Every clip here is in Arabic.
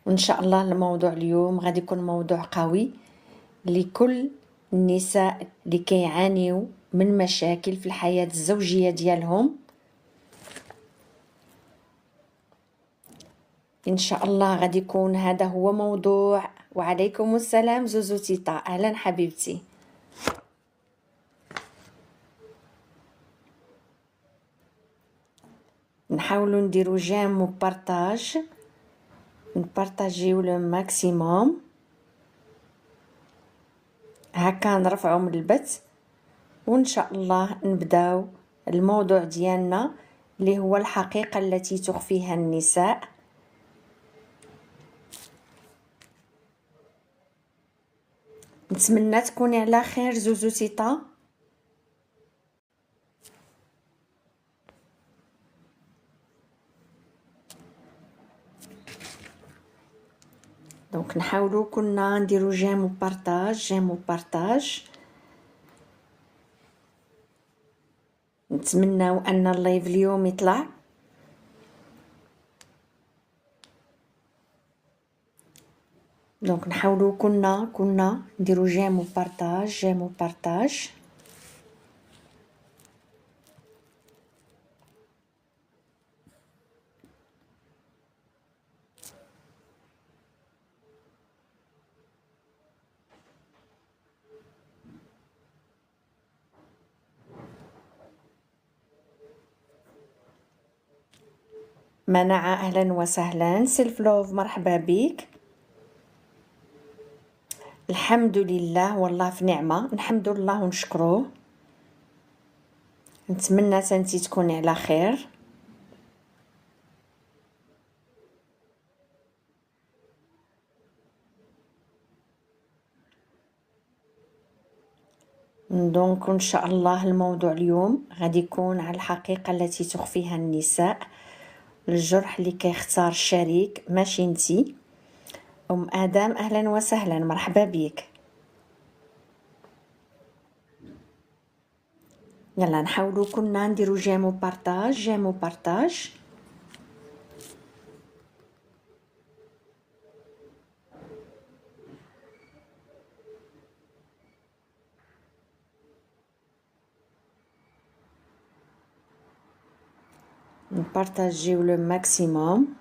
وإن شاء الله الموضوع اليوم غادي يكون موضوع قوي لكل النساء اللي كيعانيو من مشاكل في الحياة الزوجية ديالهم. إن شاء الله غادي يكون هذا هو موضوع. وعليكم السلام زوزو تيتا، أهلا حبيبتي. نحاولوا نديرو جيم وبارطاج، نبارطاجيو لو ماكسيموم هكا، نرفعو من البث وإن شاء الله نبداو الموضوع ديالنا اللي هو الحقيقة التي تخفيها النساء. نتمنى تكوني على خير زوزو تيتا. دونك نحاولوا كنا نديرو جيم وبارطاج، جيم وبارطاج. نتمناو ان اللايف اليوم يطلع. دونك نحاولوا كنا نديرو جيم وبارطاج، جيم وبارطاج. منع اهلا وسهلا. سيلف لوف مرحبا بك. الحمد لله والله في نعمة، نحمد الله ونشكروه. نتمنى سنتي تكوني على خير. دونك ان شاء الله الموضوع اليوم غادي يكون على الحقيقة التي تخفيها النساء، الجرح اللي كيختار الشريك ماشي انتي. ام ادم اهلا وسهلا مرحبا بك. يلا نحاولوا كنا نديرو جيم وبارطاج، جيم وبارطاج. نبارطاجيو لو ماكسيموم.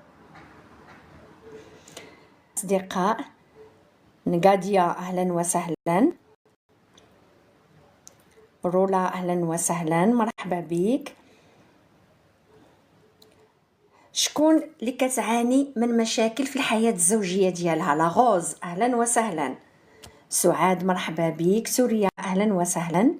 اصدقاء نقاديا اهلا وسهلا. رولا اهلا وسهلا مرحبا بك. شكون اللي كتعاني من مشاكل في الحياة الزوجية ديالها؟ لاغوز اهلا وسهلا. سعاد مرحبا بك. سوريا اهلا وسهلا.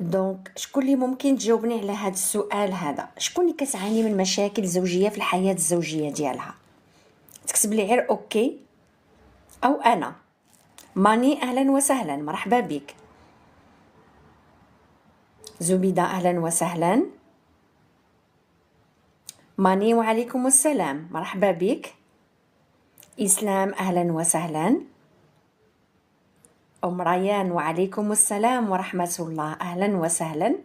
دونك شكون اللي ممكن تجاوبني على هذا السؤال هذا؟ شكون اللي كتعاني من مشاكل زوجية في الحياة الزوجية ديالها؟ تكتب لي غير اوكي او انا. ماني اهلا وسهلا مرحبا بك. زبيدة اهلا وسهلا. ماني وعليكم السلام مرحبا بك. اسلام اهلا وسهلا. ام ريان وعليكم السلام ورحمة الله اهلا وسهلا.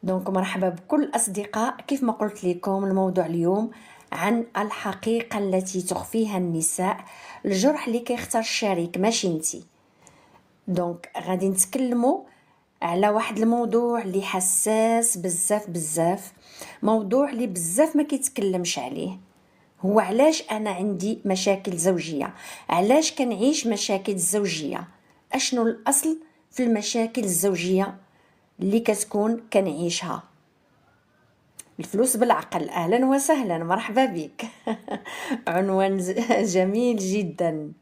دونك مرحبا بكل الاصدقاء. كيف ما قلت لكم الموضوع اليوم عن الحقيقة التي تخفيها النساء، الجرح اللي كيختار الشريك ماشي انتي. دونك غادي نتكلموا على واحد الموضوع اللي حساس بزاف بزاف، موضوع اللي بزاف ما كيتكلمش عليه. هو علاش انا عندي مشاكل زوجية، علاش كنعيش مشاكل زوجية، اشنو الاصل في المشاكل الزوجية اللي كتكون كنعيشها. الفلوس بالعقل اهلا وسهلا مرحبا بك. عنوان جميل جدا.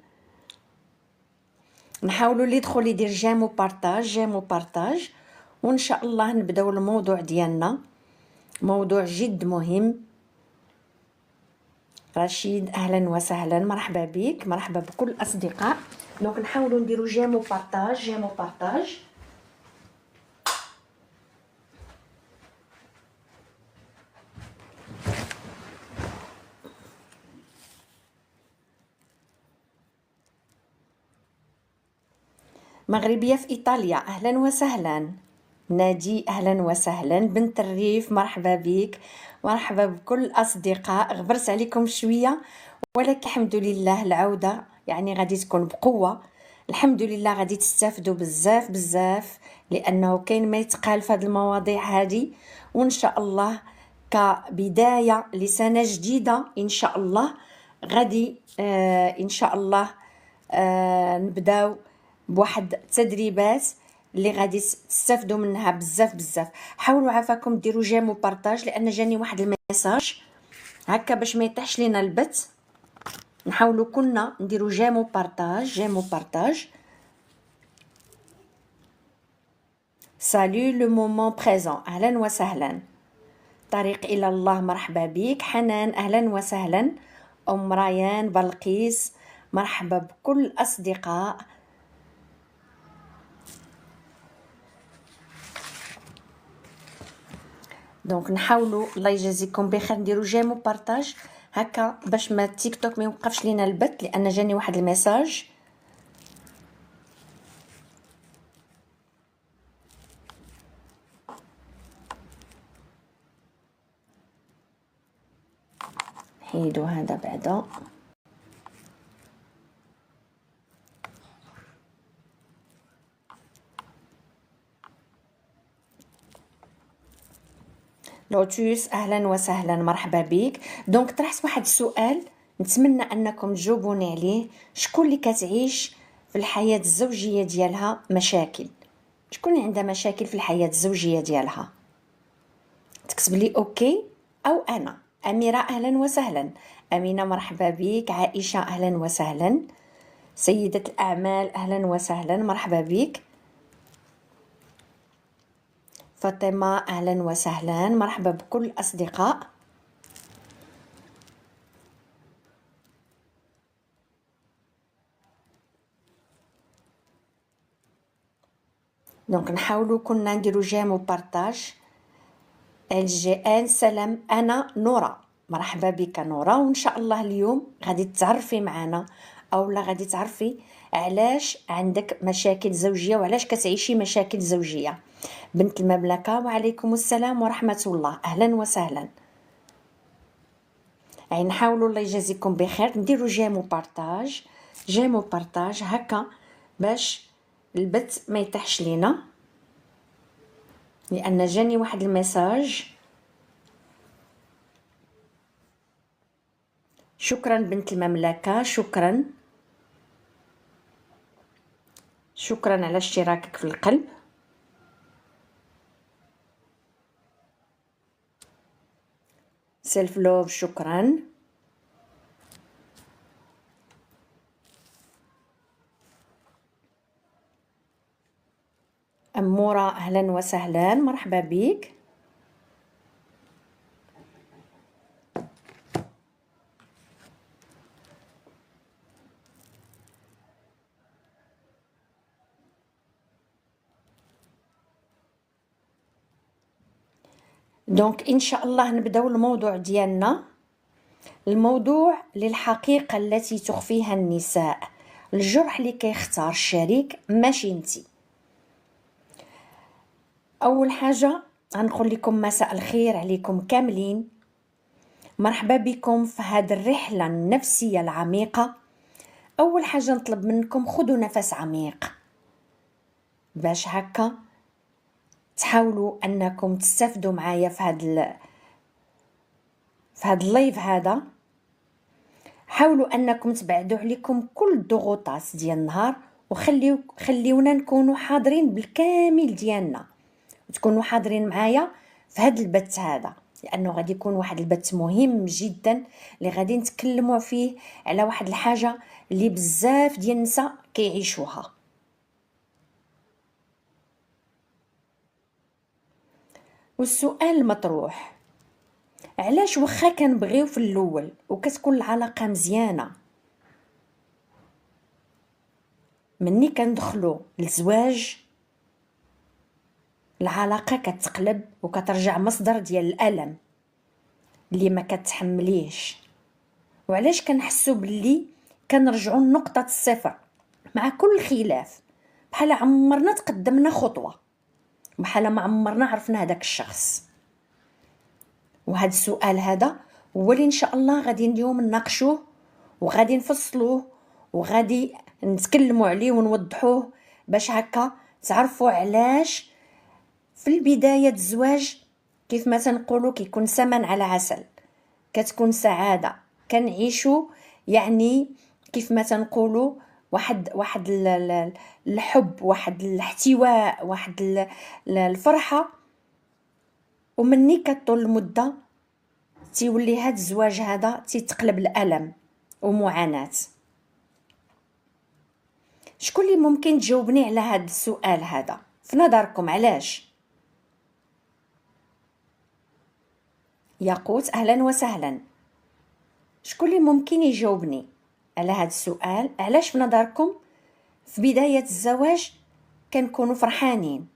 نحاولوا اللي يدخل يدير جيم وبارطاج، جيم وبارطاج، وان شاء الله نبداو الموضوع ديالنا، موضوع جد مهم. رشيد اهلا وسهلا مرحبا بك. مرحبا بكل الاصدقاء. دونك نحاولوا نديروا جيم وبارطاج، جيم وبارطاج. مغربية في إيطاليا أهلا وسهلا. نادي أهلا وسهلا. بنت الريف مرحبا بك، مرحبا بكل الأصدقاء. غبرت عليكم شوية ولكن الحمد لله العودة يعني غادي تكون بقوة. الحمد لله غادي تستافدوا بزاف بزاف، لأنه كاين ما يتقال في هذه المواضيع هذه. وإن شاء الله كبداية لسنة جديدة إن شاء الله غادي إن شاء الله نبداو بواحد التدريبات اللي غادي تستافدوا منها بزاف بزاف. حاولوا عافاكم ديروا جيم وبارطاج، لان جاني واحد الميساج هكا باش ما يطيحش لينا البث. نحاولوا كنا نديروا جيم وبارطاج، جيم وبارطاج. سالو لو مومون بريزون، اهلا وسهلا. طريق الى الله مرحبا بك. حنان اهلا وسهلا. ام ريان، بلقيس، مرحبا بكل الاصدقاء. دونك نحاولوا الله يجازيكم بخير نديروا جيم وبارطاج هكا باش ما تيك توك ما يوقفش لينا البث، لان جاني واحد الميساج. نحيدو هذا بعدا. لوتوس اهلا وسهلا، مرحبا بك. دونك طرحت واحد السؤال نتمنى انكم تجاوبوني عليه. شكون اللي كتعيش في الحياه الزوجيه ديالها مشاكل؟ شكون اللي عندها مشاكل في الحياه الزوجيه ديالها؟ تكتب لي اوكي او انا. اميره اهلا وسهلا. امينه مرحبا بك. عائشه اهلا وسهلا. سيده الاعمال اهلا وسهلا، مرحبا بك. فاطمه اهلا وسهلا، مرحبا بكل الاصدقاء. دونك نحاولوا كنا نديرو جيم وبارطاج. LGN سلام، انا نورا، مرحبا بك نورا. وان شاء الله اليوم غادي تعرفي معنا او لا غادي تعرفي علاش عندك مشاكل زوجيه وعلاش كتعيشي مشاكل زوجيه. بنت المملكه، وعليكم السلام ورحمه الله، اهلا وسهلا. يعني نحاولوا الله يجازيكم بخير نديرو جيم وبارطاج، جيم وبارطاج هكا باش البث ما يطيحش لينا، لان جاني واحد الميساج. شكرا بنت المملكه، شكرا شكرا على اشتراكك في القلب. سيلف لوف، شكرا. أمورة أهلا وسهلا، مرحبا بك. دونك إن شاء الله نبداو الموضوع ديالنا. الموضوع للحقيقة التي تخفيها النساء، الجرح اللي كيختار الشريك ماشي انتي. أول حاجة غنقول لكم مساء الخير عليكم كاملين، مرحبا بكم في هذه الرحلة النفسية العميقة. أول حاجة نطلب منكم خذوا نفس عميق باش هكا تحاولوا انكم تستافدوا معايا في هذا اللايف هذا. حاولوا انكم تبعدوا عليكم كل الضغوطات ديال النهار، خليونا نكونوا حاضرين بالكامل ديالنا، وتكونوا حاضرين معايا في هذا البث هذا، لانه غادي يكون واحد البث مهم جدا اللي غادي نتكلموا فيه على واحد الحاجه اللي بزاف ديال النساء كيعيشوها. والسؤال المطروح، علاش واخا كنبغيو في الاول وكتكون العلاقه مزيانه، مني كندخلو للزواج العلاقه كتقلب وكترجع مصدر ديال الالم اللي ما كتحمليهش؟ وعلاش كنحسو باللي كنرجعوا لنقطه الصفر مع كل خلاف، بحال عمرنا تقدمنا خطوه بحال ما عمرنا عرفنا هذاك الشخص. وهذا السؤال هذا هو اللي ان شاء الله غادي اليوم نناقشوه وغادي نفصلوه وغادي نتكلموا عليه ونوضحوه باش هكا تعرفوا علاش في البداية الزواج كيف ما تنقولوا كيكون سمن على عسل، كتكون سعادة، كنعيشوا يعني كيف ما تنقولوا واحد الحب، واحد الاحتواء، واحد الفرحة. ومني كطول المدة تيولي هاد الزواج هذا تيتقلب الألم ومعاناة. شكون اللي ممكن تجاوبني على هاد السؤال هذا في نظركم علاش؟ ياقوت اهلا وسهلا. شكون اللي ممكن يجاوبني على هاد السؤال؟ علاش في نظركم في بداية الزواج كنكونوا فرحانين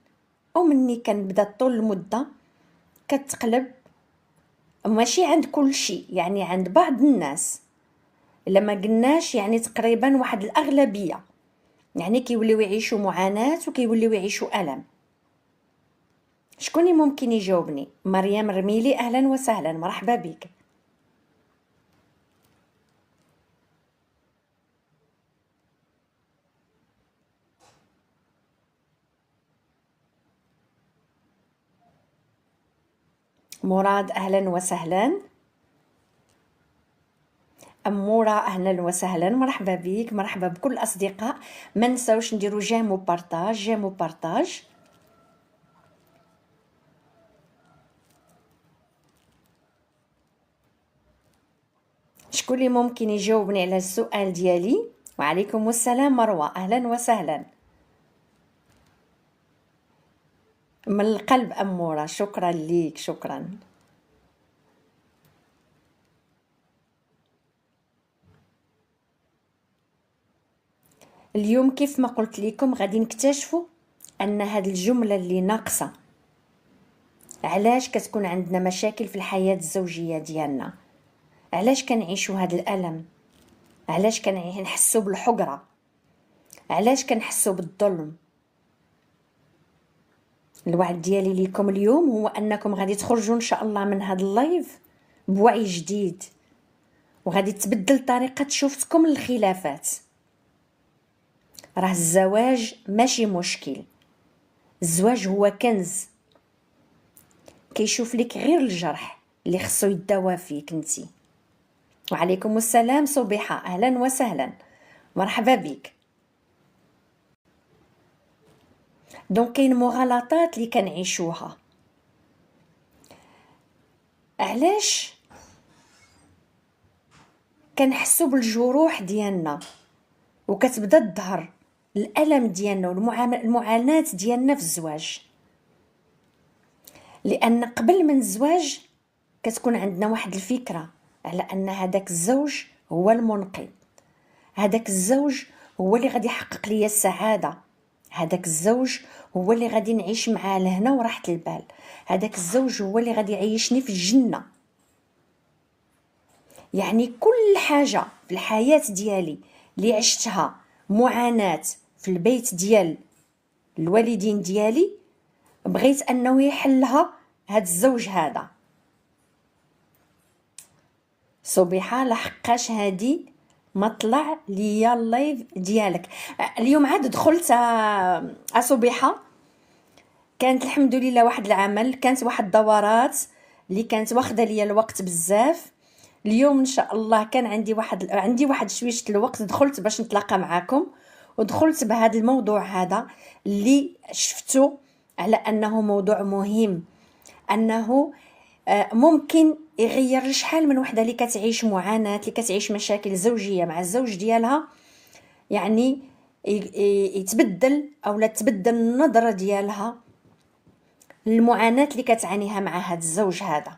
ومني كنبدا طول المدة كتقلب؟ ماشي عند كل شيء، يعني عند بعض الناس، لما قلناش يعني تقريبا واحد الأغلبية، يعني كيوليو يعيشوا معاناة وكيوليو يعيشوا ألم. شكون ممكن يجاوبني؟ مريم رميلي أهلا وسهلا، مرحبا بك. مراد أهلا وسهلا. أمورة أهلا وسهلا، مرحبا بك، مرحبا بكل الأصدقاء. ما نساوش نديرو جيم وبارطاج، جيم وبارطاج. شكون اللي ممكن يجاوبني على السؤال ديالي؟ وعليكم السلام مروة أهلا وسهلا. من القلب أمورة، شكرا ليك، شكرا. اليوم كيف ما قلت لكم غادي نكتشفوا أن هاد الجملة اللي ناقصة، علاش كتكون عندنا مشاكل في الحياة الزوجية ديالنا، علاش كنعيشوا هاد الألم، علاش كنحسوا بالحقرة، علاش كنحسوا بالظلم. الوعد ديالي لكم اليوم هو أنكم غادي تخرجوا إن شاء الله من هاد اللايف بوعي جديد، وغادي تبدل طريقة شوفتكم للخلافات. راه الزواج ماشي مشكل، الزواج هو كنز كيشوف لك غير الجرح اللي خصو يداوى فيك انتي. وعليكم السلام صبيحة أهلا وسهلا، مرحبا بك. دونك كاين مغالطات اللي كنعيشوها. علاش كنحسوا بالجروح ديالنا وكتبدا تظهر الألم ديالنا والمعاناة ديالنا في الزواج؟ لأن قبل من الزواج كتكون عندنا واحد الفكرة على أن هذاك الزوج هو المنقذ، هذاك الزوج هو اللي غادي يحقق لي السعادة، هذاك الزوج هو اللي غادي نعيش معاه لهنا وراحة البال، هذاك الزوج هو اللي غادي يعيشني في الجنة. يعني كل حاجة في الحياة ديالي اللي عشتها معاناة في البيت ديال الوالدين ديالي بغيت أنه يحلها هاد الزوج هذا. صبيحة لحقاش هادي ما طلع ليا اللايف ديالك اليوم. عاد دخلت صبيحة، كانت الحمد لله واحد العمل، كانت واحد الدورات اللي كانت واخده ليا الوقت بزاف. اليوم ان شاء الله كان عندي واحد شويه الوقت، دخلت باش نتلاقى معاكم، ودخلت بهذا الموضوع هذا اللي شفتو على انه موضوع مهم، انه ممكن يغير شحال من وحده اللي كتعيش معاناه، اللي كتعيش مشاكل زوجيه مع الزوج ديالها، يعني يتبدل او لا تبدل النظره ديالها المعاناة اللي كتعانيها مع هذا الزوج هذا.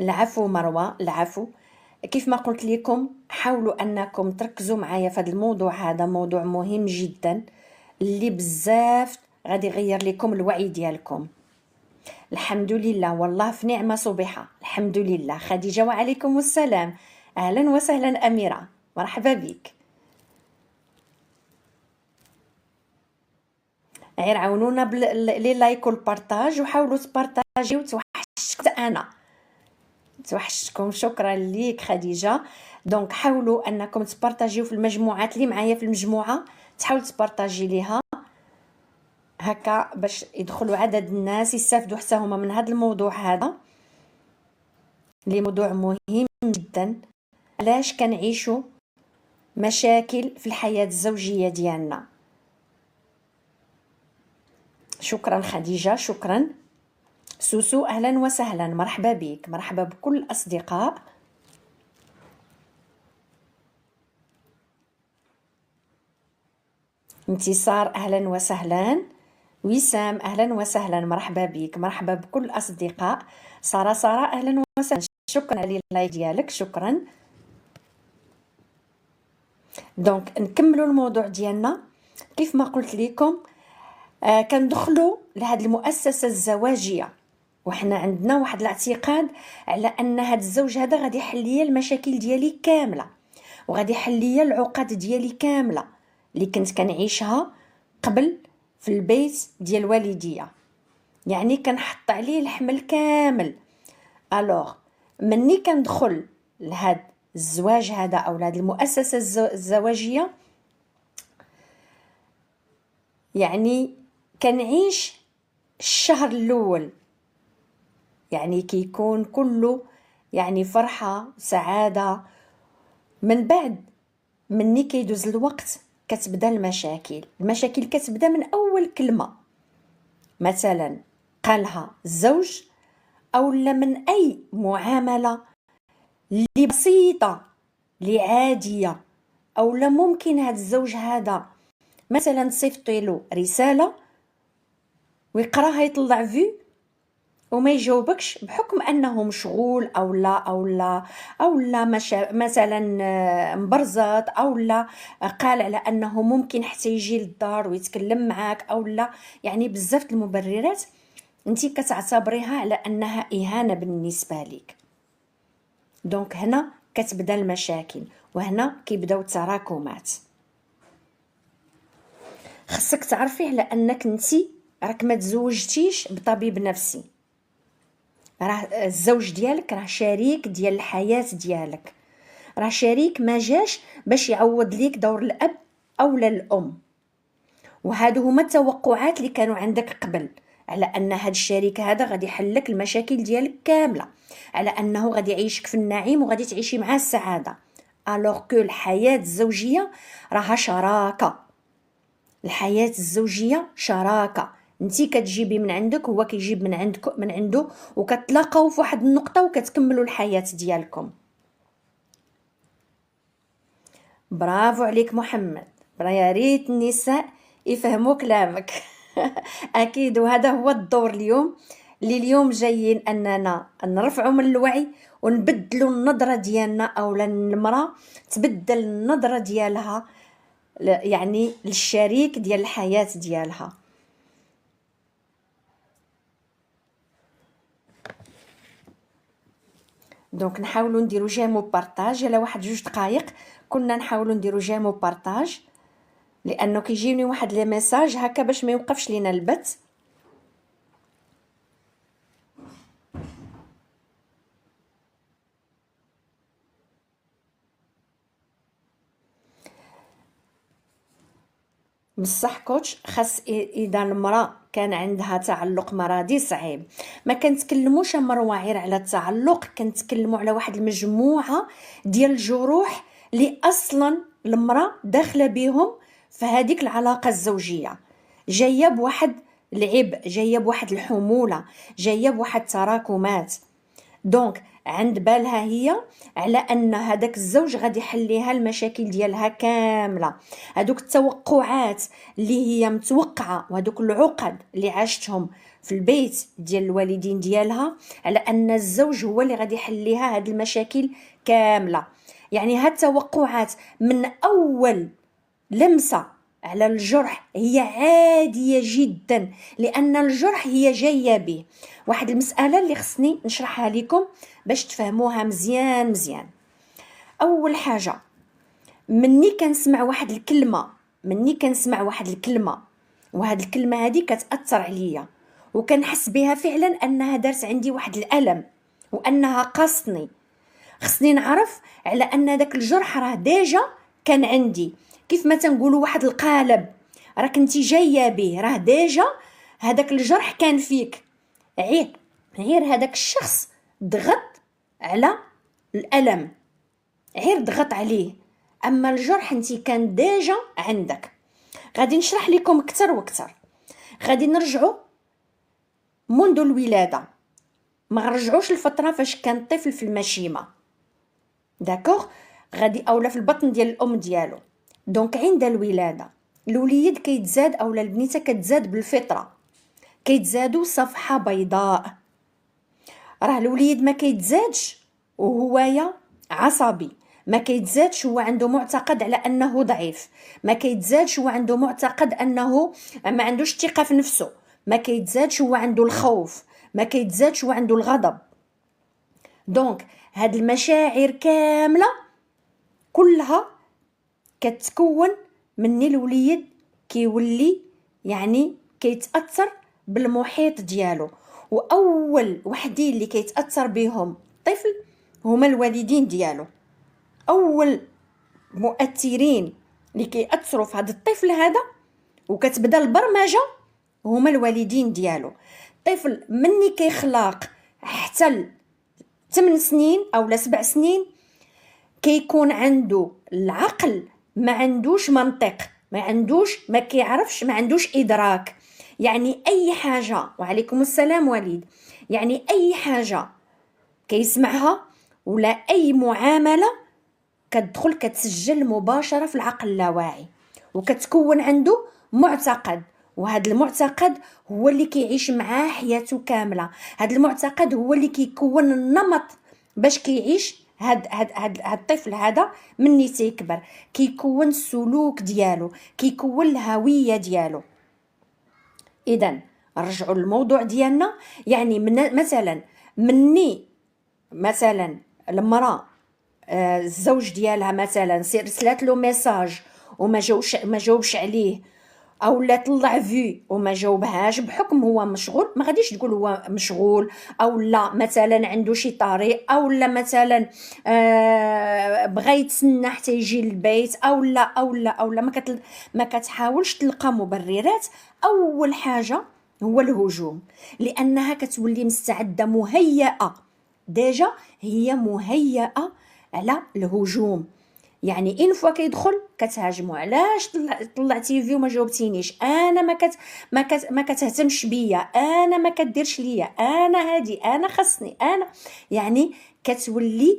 العفو مروة، العفو. كيف ما قلت لكم حاولوا أنكم تركزوا معايا في هذا الموضوع، هذا موضوع مهم جدا اللي بزاف غادي يغير لكم الوعي ديالكم. الحمد لله، والله في نعمة صبيحة، الحمد لله. خديجة وعليكم السلام، أهلا وسهلا أميرة، مرحبا بك. غير عاونونا لي لايك والبارطاج، وحاولوا تبارطاجيو. توحشتكم. شكرا ليك خديجه. دونك حاولوا انكم تبارطاجيو في المجموعات اللي معايا في المجموعه، تحاول تبارطاجي ليها هكا باش يدخلوا عدد الناس يستافدوا حتى هما من هذا الموضوع هذا اللي موضوع مهم جدا. علاش كنعيشوا مشاكل في الحياه الزوجيه ديالنا؟ شكرا خديجه. شكرا سوسو. اهلا وسهلا، مرحبا بك، مرحبا بكل الاصدقاء. انتصار اهلا وسهلا. وسام اهلا وسهلا، مرحبا بك، مرحبا بكل الاصدقاء. ساره اهلا وسهلا. شكرا على اللايك ديالك. شكرا. دونك نكملوا الموضوع ديالنا. كيف ما قلت لكم كندخلوا لهذه المؤسسه الزواجيه وحنا عندنا واحد الاعتقاد على ان هذا الزوج هذا غادي يحل لي المشاكل ديالي كامله، وغادي يحل لي العقد ديالي كامله اللي كنت كنعيشها قبل في البيت ديال الوالديه. يعني كنحط عليه الحمل كامل. الوغ مني كندخل لهذا الزواج هذا او لهذه المؤسسه الزواجيه، يعني كنعيش الشهر الاول يعني كيكون كله يعني فرحه سعاده. من بعد مني كيدوز الوقت كتبدا المشاكل كتبدا من اول كلمه مثلا قالها الزوج، او من اي معامله اللي بسيطه اللي عاديه، او ممكن هذا الزوج هذا مثلا تصيفطيلو رساله ويقراها يطلع فيو وما يجاوبكش بحكم انه مشغول او لا مثلا مبرزط، او لا قال على انه ممكن حتى يجي للدار ويتكلم معاك، او لا يعني بزاف المبررات انتي كتعتبريها على انها اهانه بالنسبه لك. دونك هنا كتبدا المشاكل وهنا كيبداو التراكمات. خصك تعرفي على انك انتي راك ما تزوجتيش بطبيب نفسي. راه الزوج ديالك راه شريك ديال الحياه ديالك، راه شريك ما جاش باش يعوض ليك دور الاب او الام. وهادو هما التوقعات اللي كانوا عندك قبل على ان هاد الشريك هذا غادي يحل لك المشاكل ديالك كامله، على انه غادي يعيشك في النعيم وغادي تعيشي معاه السعاده. الوغ كو الحياه الزوجيه راها شراكه. الحياه الزوجيه شراكه، انتي كتجيبي من عندك هو كيجيب من عنده، وكتلاقاو في واحد النقطه وكتكملوا الحياه ديالكم. برافو عليك محمد. يا ريت النساء يفهموا كلامك. اكيد، وهذا هو الدور اليوم اللي اليوم جايين اننا نرفعوا من الوعي ونبدلوا النظره ديالنا، او المراه تبدل النظره ديالها يعني للشريك ديال الحياه ديالها. دونك نحاولوا نديروا جيمو بارطاج على واحد 2 دقائق. كنا نحاولوا نديروا جيمو بارطاج لانه كيجيوني واحد لي ميساج هكا باش ما يوقفش لينا البث. بصح كوتش خاص اذا المراه كان عندها تعلق مرضي صعيب ما كنتكلموش مروعير على التعلق، كنتكلموا على واحد المجموعه ديال الجروح اللي اصلا المراه داخله بهم في هذيك العلاقه الزوجيه، جايه بواحد العبء، جايه بواحد الحموله، جايه بواحد التراكمات. دونك عند بالها هي على ان هذاك الزوج غادي يحل ليها المشاكل ديالها كامله. هذوك التوقعات اللي هي متوقعه وهذوك العقد اللي عاشتهم في البيت ديال الوالدين ديالها على ان الزوج هو اللي غادي يحل ليها هذه المشاكل كامله. يعني هاد التوقعات من اول لمسه على الجرح هي عاديه جدا، لان الجرح هي جايه به. واحد المساله اللي خصني نشرحها لكم باش تفهموها مزيان مزيان. اول حاجه مني كنسمع واحد الكلمه وهاد الكلمه هادي كتاثر عليا، وكنحس بها فعلا انها دارت عندي واحد الالم، وانها قاصتني. خصني نعرف على ان داك الجرح راه ديجا كان عندي، كيف ما تنقولوا واحد القالب راه كنتي جايه به، راه ديجا هذاك الجرح كان فيك. غير هذاك الشخص ضغط على الالم، غير ضغط عليه، اما الجرح انت كان ديجا عندك. غادي نشرح لكم اكثر واكثر. غادي نرجعوا منذ الولاده، ما نرجعوش الفتره فاش كان الطفل في المشيمه، داكوغ، غادي اولا في البطن ديال الام ديالو. دونك عند الولاده الوليد كيتزاد اولا البنيته كتزاد بالفطره، كيتزادوا صفحه بيضاء. راه الوليد ما كيتزادش وهوايا عصبي، ما كيتزادش هو عنده معتقد على انه ضعيف، ما كيتزادش هو عنده معتقد انه ما عندوش ثقه في نفسه، ما كيتزادش هو عنده الخوف، ما كيتزادش هو عنده الغضب. دونك هاد المشاعر كامله كلها كتكون من الوليد كيولي يعني كيتاثر بالمحيط ديالو. واول وحدين اللي كيتاثر بهم الطفل هما الوالدين ديالو. اول مؤثرين اللي كيأثروا في هذا الطفل هذا وكتبدا البرمجه هما الوالدين ديالو. الطفل مني كيخلاق حتى 8 سنين او 7 سنين كيكون عنده العقل، ما عندوش منطق، ما كيعرفش، ما عندوش ادراك. يعني اي حاجه، وعليكم السلام وليد، يعني اي حاجه كيسمعها ولا اي معامله كتدخل كتسجل مباشره في العقل اللاواعي، وكتكون عنده معتقد، وهذا المعتقد هو اللي كيعيش معاه حياته كامله. هذا المعتقد هو اللي كيكون النمط باش كيعيش هاد الطفل هذا مني تيكبر، كيكون السلوك ديالو، كيكون الهويه ديالو. اذا نرجعوا للموضوع ديالنا. يعني مثلا مني مثلا المراه الزوج ديالها مثلا رسلات له ميساج ما جاوبش عليه، او لا طلع في وما جاوبهاش بحكم هو مشغول، ما غاديش تقول هو مشغول، او لا مثلا عنده شي طريق، او لا مثلا بغى يتسنى حتى يجي للبيت، او لا ما كتحاولش تلقى مبررات. اول حاجه هو الهجوم، لانها كتولي مستعده مهيئه، ديجا هي مهيئه على الهجوم. يعني ان فوا كيدخل كتهاجمو، علاش طلعتي في وما جاوبتينيش، انا ما كتهتمش بيا، انا ما كديرش ليا، انا هادي، انا خصني، انا يعني كتولي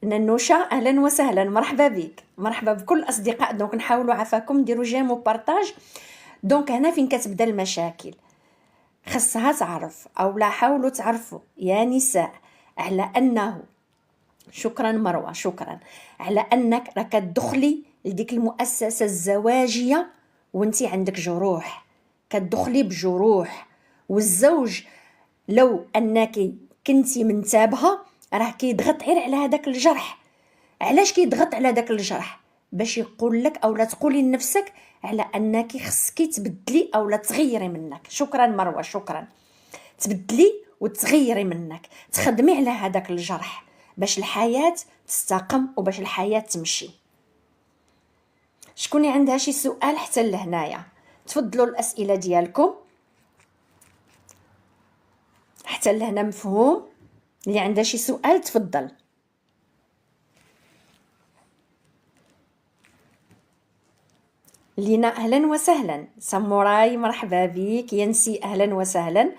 ننوشة اهلا وسهلا، مرحبا بك، مرحبا بكل الاصدقاء. دونك نحاولوا عفاكم نديروا جيم وبارطاج. دونك هنا فين كتبدا المشاكل، خصها تعرف او لا حاولوا تعرفوا يا نساء على انه، شكرا مروه، شكرا، على انك راك تدخلي لديك المؤسسه الزواجيه وانتي عندك جروح، كتدخلي بجروح. والزوج لو انك كنتي منتابها راه كيضغط غير على هذاك الجرح. علاش كيضغط على داك الجرح؟ باش يقول لك او لا تقولي لنفسك على انك خصك تبدلي او لا تغيري منك. شكرا مروه، شكرا. تبدلي وتغيري منك، تخدمي على هذاك الجرح باش الحياة تستقم وباش الحياة تمشي. شكون عندها شي سؤال حتى لهنايا؟ تفضلوا الأسئلة ديالكم حتى لهنا مفهوم. اللي عندها شي سؤال تفضل. لينا اهلا وسهلا، ساموراي مرحبا بك، ينسي اهلا وسهلا،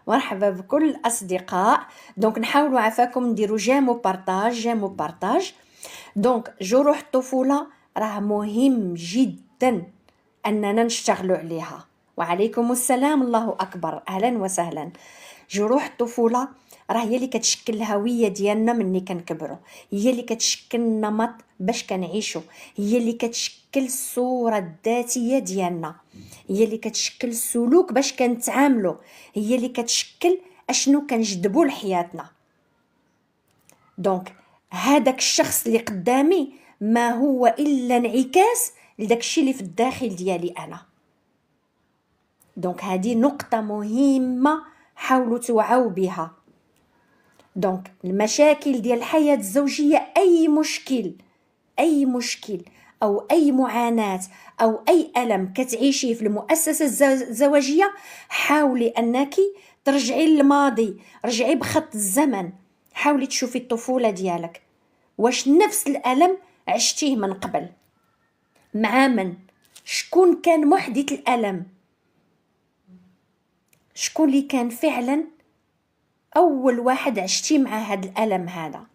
مرحبا بكل الاصدقاء. دونك نحاولوا عفاكم نديروا جيم وبارطاج. دونك جروح الطفوله راه مهم جدا اننا نشتغلوا عليها. وعليكم السلام، الله اكبر، اهلا وسهلا. جروح الطفوله راه هي اللي كتشكل الهويه ديالنا مني كنكبروا، هي اللي كتشكل النمط باش كنعيشوا، هي اللي كتشكل الصوره الذاتيه ديالنا، هي اللي كتشكل السلوك باش كنتعاملوا، هي اللي كتشكل اشنو كنجذبوا لحياتنا. دونك هذاك الشخص اللي قدامي ما هو الا انعكاس لداك الشيء اللي في الداخل ديالي انا. دونك هذه نقطة مهمة، حاولوا توعوا بها. دونك المشاكل ديال الحياة الزوجية، أي مشكل أو أي معاناة أو أي ألم كتعيشيه في المؤسسة الزواجية، حاولي أنك ترجعي للماضي، رجعي بخط الزمن، حاولي تشوفي الطفولة ديالك، واش نفس الألم عشتيه من قبل، مع من، شكون كان محدث الألم، شكون اللي كان فعلا أول واحد عشتي مع هذا الألم هذا.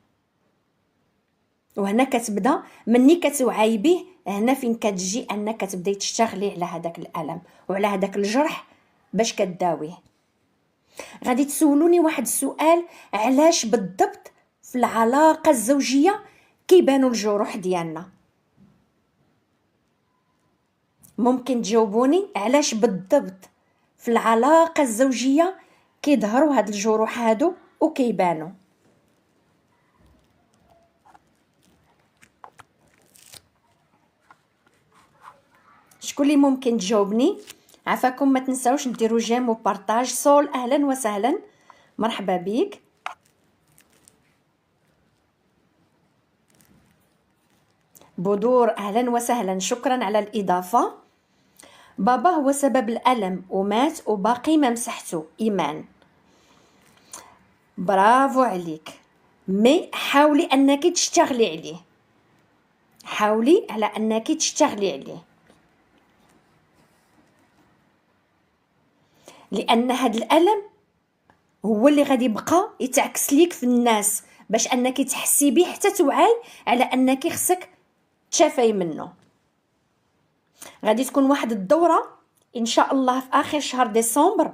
وهنا كتبدا مني كتوعي به، هنا فين كتجي انك تبداي تشتغلي على هذاك الالم وعلى هذاك الجرح باش كداويه. غادي تسولوني واحد السؤال، علاش بالضبط في العلاقه الزوجيه كيبانوا الجروح ديالنا؟ ممكن تجاوبوني علاش بالضبط في العلاقه الزوجيه كيظهروا هاد الجروح هادو وكيبانوا؟ شكون اللي ممكن تجاوبني؟ عفاكم ما تنساوش نديروا جيم وبارطاج. سول اهلا وسهلا، مرحبا بيك. بدور اهلا وسهلا، شكرا على الاضافه. بابا هو سبب الالم ومات وباقي ما مسحته. ايمان برافو عليك، مي حاولي انك تشتغلي عليه، حاولي على انك تشتغلي عليه، لان هذا الالم هو اللي غادي يبقى يتعكس ليك في الناس باش انك تحسي به، حتى توعي على انك خصك تشافي منه. غادي تكون واحد الدوره ان شاء الله في اخر شهر ديسمبر،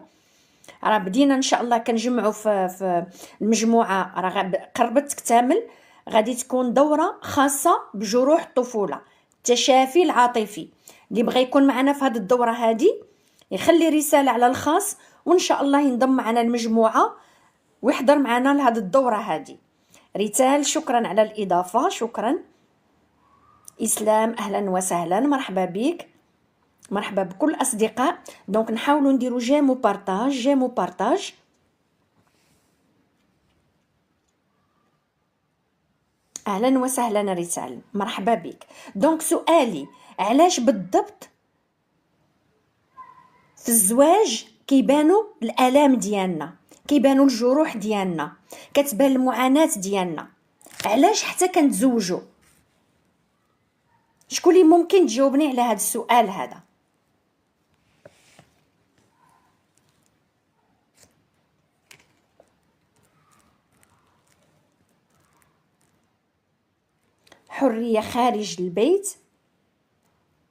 راه بدينا ان شاء الله كنجمعوا في المجموعه، راه قربت تكتمل. غادي تكون دوره خاصه بجروح الطفوله، التشافي العاطفي. اللي بغى يكون معنا في هذه الدوره هذه يخلي رساله على الخاص، وان شاء الله ينضم معنا المجموعه ويحضر معنا لهذه الدوره هذه. ريتال شكرا على الاضافه، شكرا. اسلام اهلا وسهلا، مرحبا بك، مرحبا بكل الاصدقاء. دونك نحاولوا نديروا جيم وبارطاج، جيم وبارطاج. اهلا وسهلا ريتال، مرحبا بك. دونك سؤالي، علاش بالضبط في الزواج كيبانوا الالام ديالنا، كيبانوا الجروح ديالنا، كتبان المعاناه ديالنا؟ علاش حتى كنتزوجوا؟ شكون اللي ممكن تجاوبني على هذا السؤال هذا؟ حرية خارج البيت،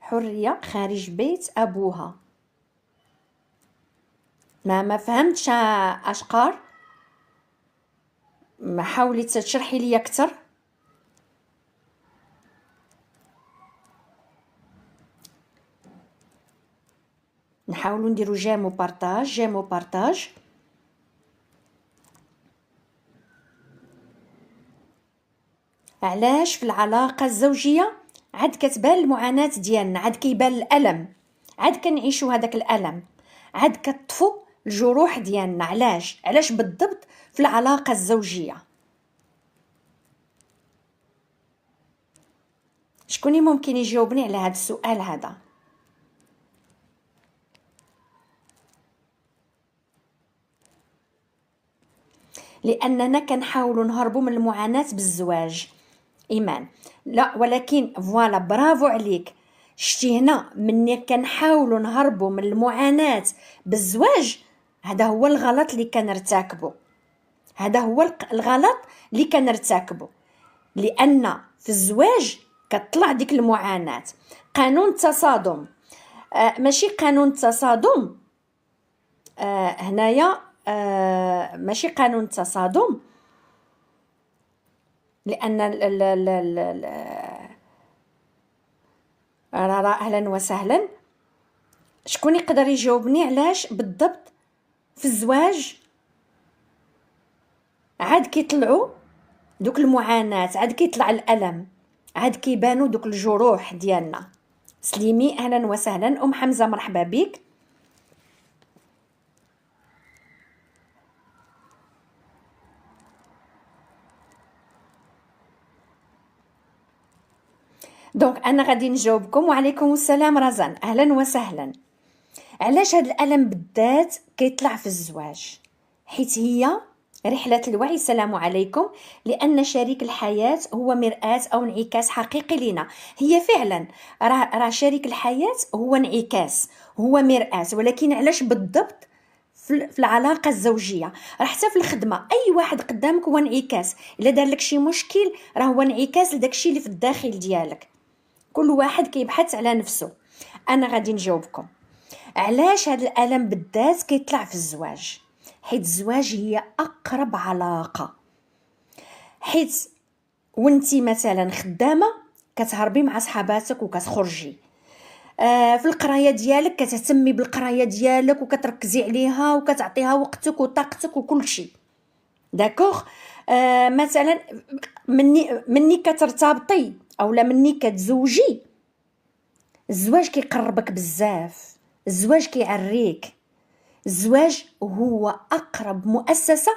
حرية خارج بيت أبوها. ما فهمتش أشقار، ما حاولي تشرحي لي أكثر. نحاولوا نديروا جيم وبارطاج، جيم وبارطاج. علاش في العلاقة الزوجية عاد كتبان المعاناة ديالنا، عاد كيبان الألم، عاد كنعيشوا هذاك الألم، عاد كتطفو الجروح ديالنا؟ علاش بالضبط في العلاقة الزوجية؟ شكون ممكن يجاوبني على هذا السؤال هذا؟ لاننا كنحاولوا نهربوا من المعاناه بالزواج. ايمان لا، ولكن فوالا برافو عليك. شتي هنا مني كنحاولوا نهربوا من المعاناه بالزواج، هذا هو الغلط اللي كنرتكبه، هذا هو الغلط اللي كنرتكبه. لان في الزواج كتطلع ديك المعاناه. قانون التصادم، ماشي قانون التصادم، هنايا ماشي قانون التصادم، لان اهلا وسهلا. شكون يقدر يجاوبني علاش بالضبط في الزواج عاد كيطلعوا دوك المعاناة، عاد كيطلع الالم، عاد كيبانوا دوك الجروح ديالنا؟ سليمي اهلا وسهلا. ام حمزه مرحبا بك. دونك انا غادي نجاوبكم. وعليكم السلام رزان، اهلا وسهلا. علاش هذا الالم بالذات كيطلع في الزواج؟ حيت هي رحلة الوعي. السلام عليكم. لأن شريك الحياة هو مرآة أو انعكاس حقيقي لنا. هي فعلا راه شريك الحياة هو انعكاس، هو مرآة. ولكن علاش بالضبط في العلاقة الزوجية؟ راه حتى في الخدمة أي واحد قدامك هو انعكاس. إلا دار لك شي مشكل راه هو انعكاس لداكشي اللي في الداخل ديالك. كل واحد كيبحث على نفسه. أنا غادي نجاوبكم. علاش هذا الالم بالذات كيطلع في الزواج؟ حيت الزواج هي اقرب علاقه. حيت وانتي مثلا خدامه كتهربي مع صحاباتك وكتخرجي، في القرايه ديالك كتهتمي بالقرايه ديالك وكتركزي عليها وكتعطيها وقتك وطاقتك وكل شيء. داكوغ. مثلا مني كترتبطي اولا مني كتزوجي، الزواج كيقربك بزاف، الزواج كيعريك. الزواج هو اقرب مؤسسه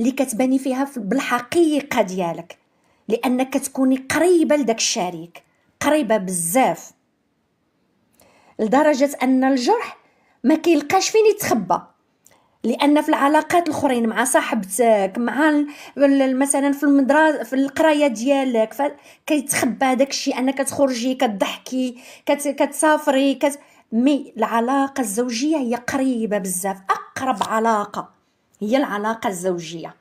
اللي كتباني فيها بالحقيقه ديالك، لانك كتكوني قريبه لداك الشريك، قريبه بزاف، لدرجه ان الجرح ما كيلقاش فين يتخبى. لان في العلاقات الاخرين مع صاحبتك، مع مثلا في المدرسه، في القرايه ديالك، كيتخبى داك الشيء، انك تخرجي كتضحكي كتسافري مي العلاقه الزوجيه هي قريبه بزاف. اقرب علاقه هي العلاقه الزوجيه.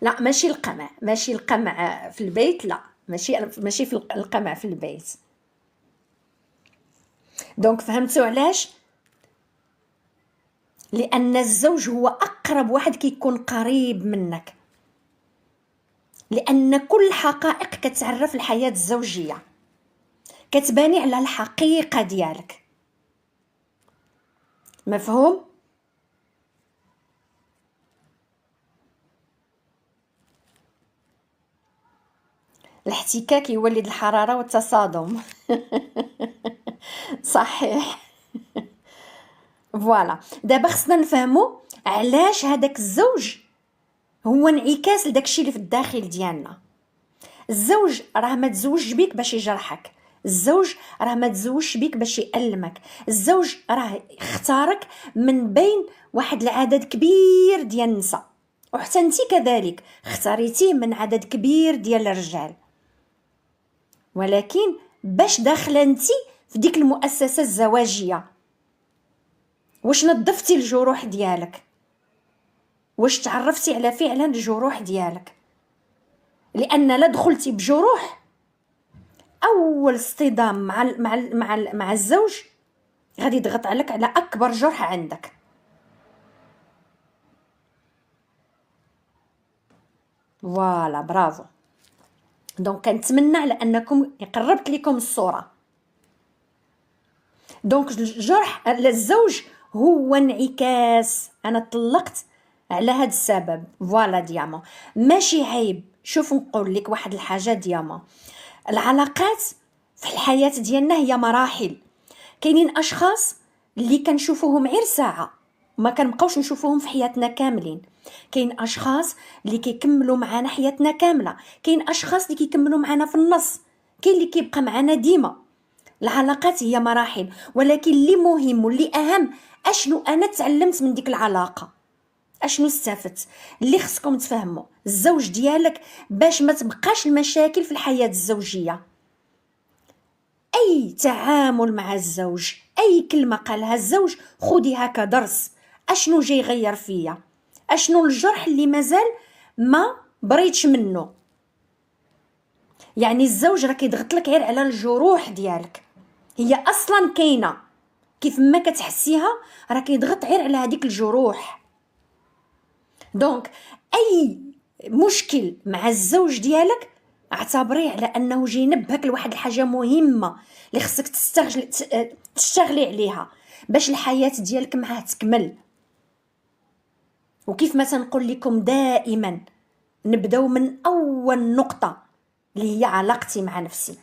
لا ماشي القمع، ماشي القمع في البيت، لا ماشي في القمع في البيت. دونك فهمتوا علاش؟ لأن الزوج هو أقرب واحد كيكون قريب منك، لأن كل الحقائق كتعرف الحياة الزوجية، كتباني على الحقيقة ديالك. مفهوم؟ الاحتكاك يولد الحرارة والتصادم. صحيح. فوالا. دابا خصنا نفهمو علاش هذاك الزوج هو انعكاس لداكشي اللي في الداخل ديالنا. الزوج راه ما تزوجش بيك باش يجرحك، الزوج راه ما تزوجش بيك باش يألمك، الزوج راه اختارك من بين واحد العدد كبير ديال النساء، وحتى انتي كذلك اختاريتيه من عدد كبير ديال الرجال. ولكن باش داخله انتي في ديك المؤسسه الزواجيه، واش نظفتي الجروح ديالك؟ واش تعرفتي على فعلا الجروح ديالك؟ لان لا دخلتي بجروح، اول اصطدام مع الزوج غادي يضغط عليك على اكبر جرح عندك. فوالا برافو. دونك كنتمنى على انكم قربت لكم الصوره. دونك الجرح الزوج هو انعكاس. انا طلقت على هذا السبب. فوالا ديامون، ماشي عيب. شوف نقول لك واحد الحاجه ديامون، العلاقات في الحياه ديالنا هي مراحل. كاينين اشخاص اللي كنشوفوهم غير ساعه، ما كنبقاوش نشوفوهم في حياتنا كاملين. كاين اشخاص اللي كيكملوا معنا حياتنا كامله، كاين اشخاص اللي كيكملوا معنا في النص، كاين اللي كيبقى معنا ديما. العلاقات هي مراحل، ولكن اللي مهم واللي اهم اشنو انا تعلمت من ديك العلاقه، اشنو استفدت. اللي خصكم تفهموا الزوج ديالك باش ما تبقاش المشاكل في الحياه الزوجيه. اي تعامل مع الزوج، اي كلمه قالها الزوج خديها كدرس. اشنو جاي يغير فيا؟ اشنو الجرح اللي مازال ما بريتش منه؟ يعني الزوج راه كيضغط لك غير على الجروح ديالك، هي اصلا كاينه كيف ما كتحسيها، راه كيضغط غير على هذيك الجروح. دونك اي مشكل مع الزوج ديالك اعتبريه على انه جاي ينبهك لواحد الحاجه مهمه اللي خصك تشتغلي عليها باش الحياه ديالك معاه تكمل. وكيف ما تنقول لكم دائما، نبداو من اول نقطه اللي هي علاقتي مع نفسي.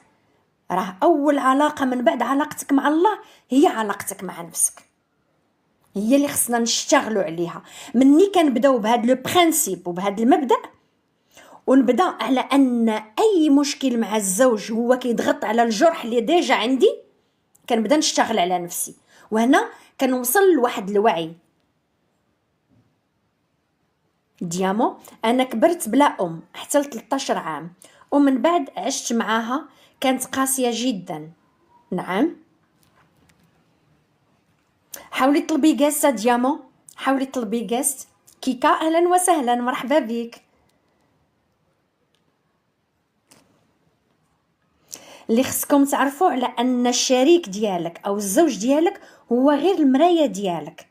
راه اول علاقه من بعد علاقتك مع الله هي علاقتك مع نفسك، هي اللي خصنا نشتغلوا عليها. مني كنبداو بهذا لو برينسيپ وبهذا المبدا، ونبدا على ان اي مشكل مع الزوج هو كيضغط على الجرح اللي ديجا عندي، كنبدا نشتغل على نفسي، وهنا كنوصل لواحد الوعي. ديامو انا كبرت بلا ام حتى ل 13 عام، ومن بعد عشت معاها، كانت قاسيه جدا. نعم، حاولي طلبي جاسة ديامو، حاولي طلبي جاست. كيكا اهلا وسهلا، مرحبا بك. اللي خصكم تعرفوا على ان الشريك ديالك او الزوج ديالك هو غير المرايه ديالك،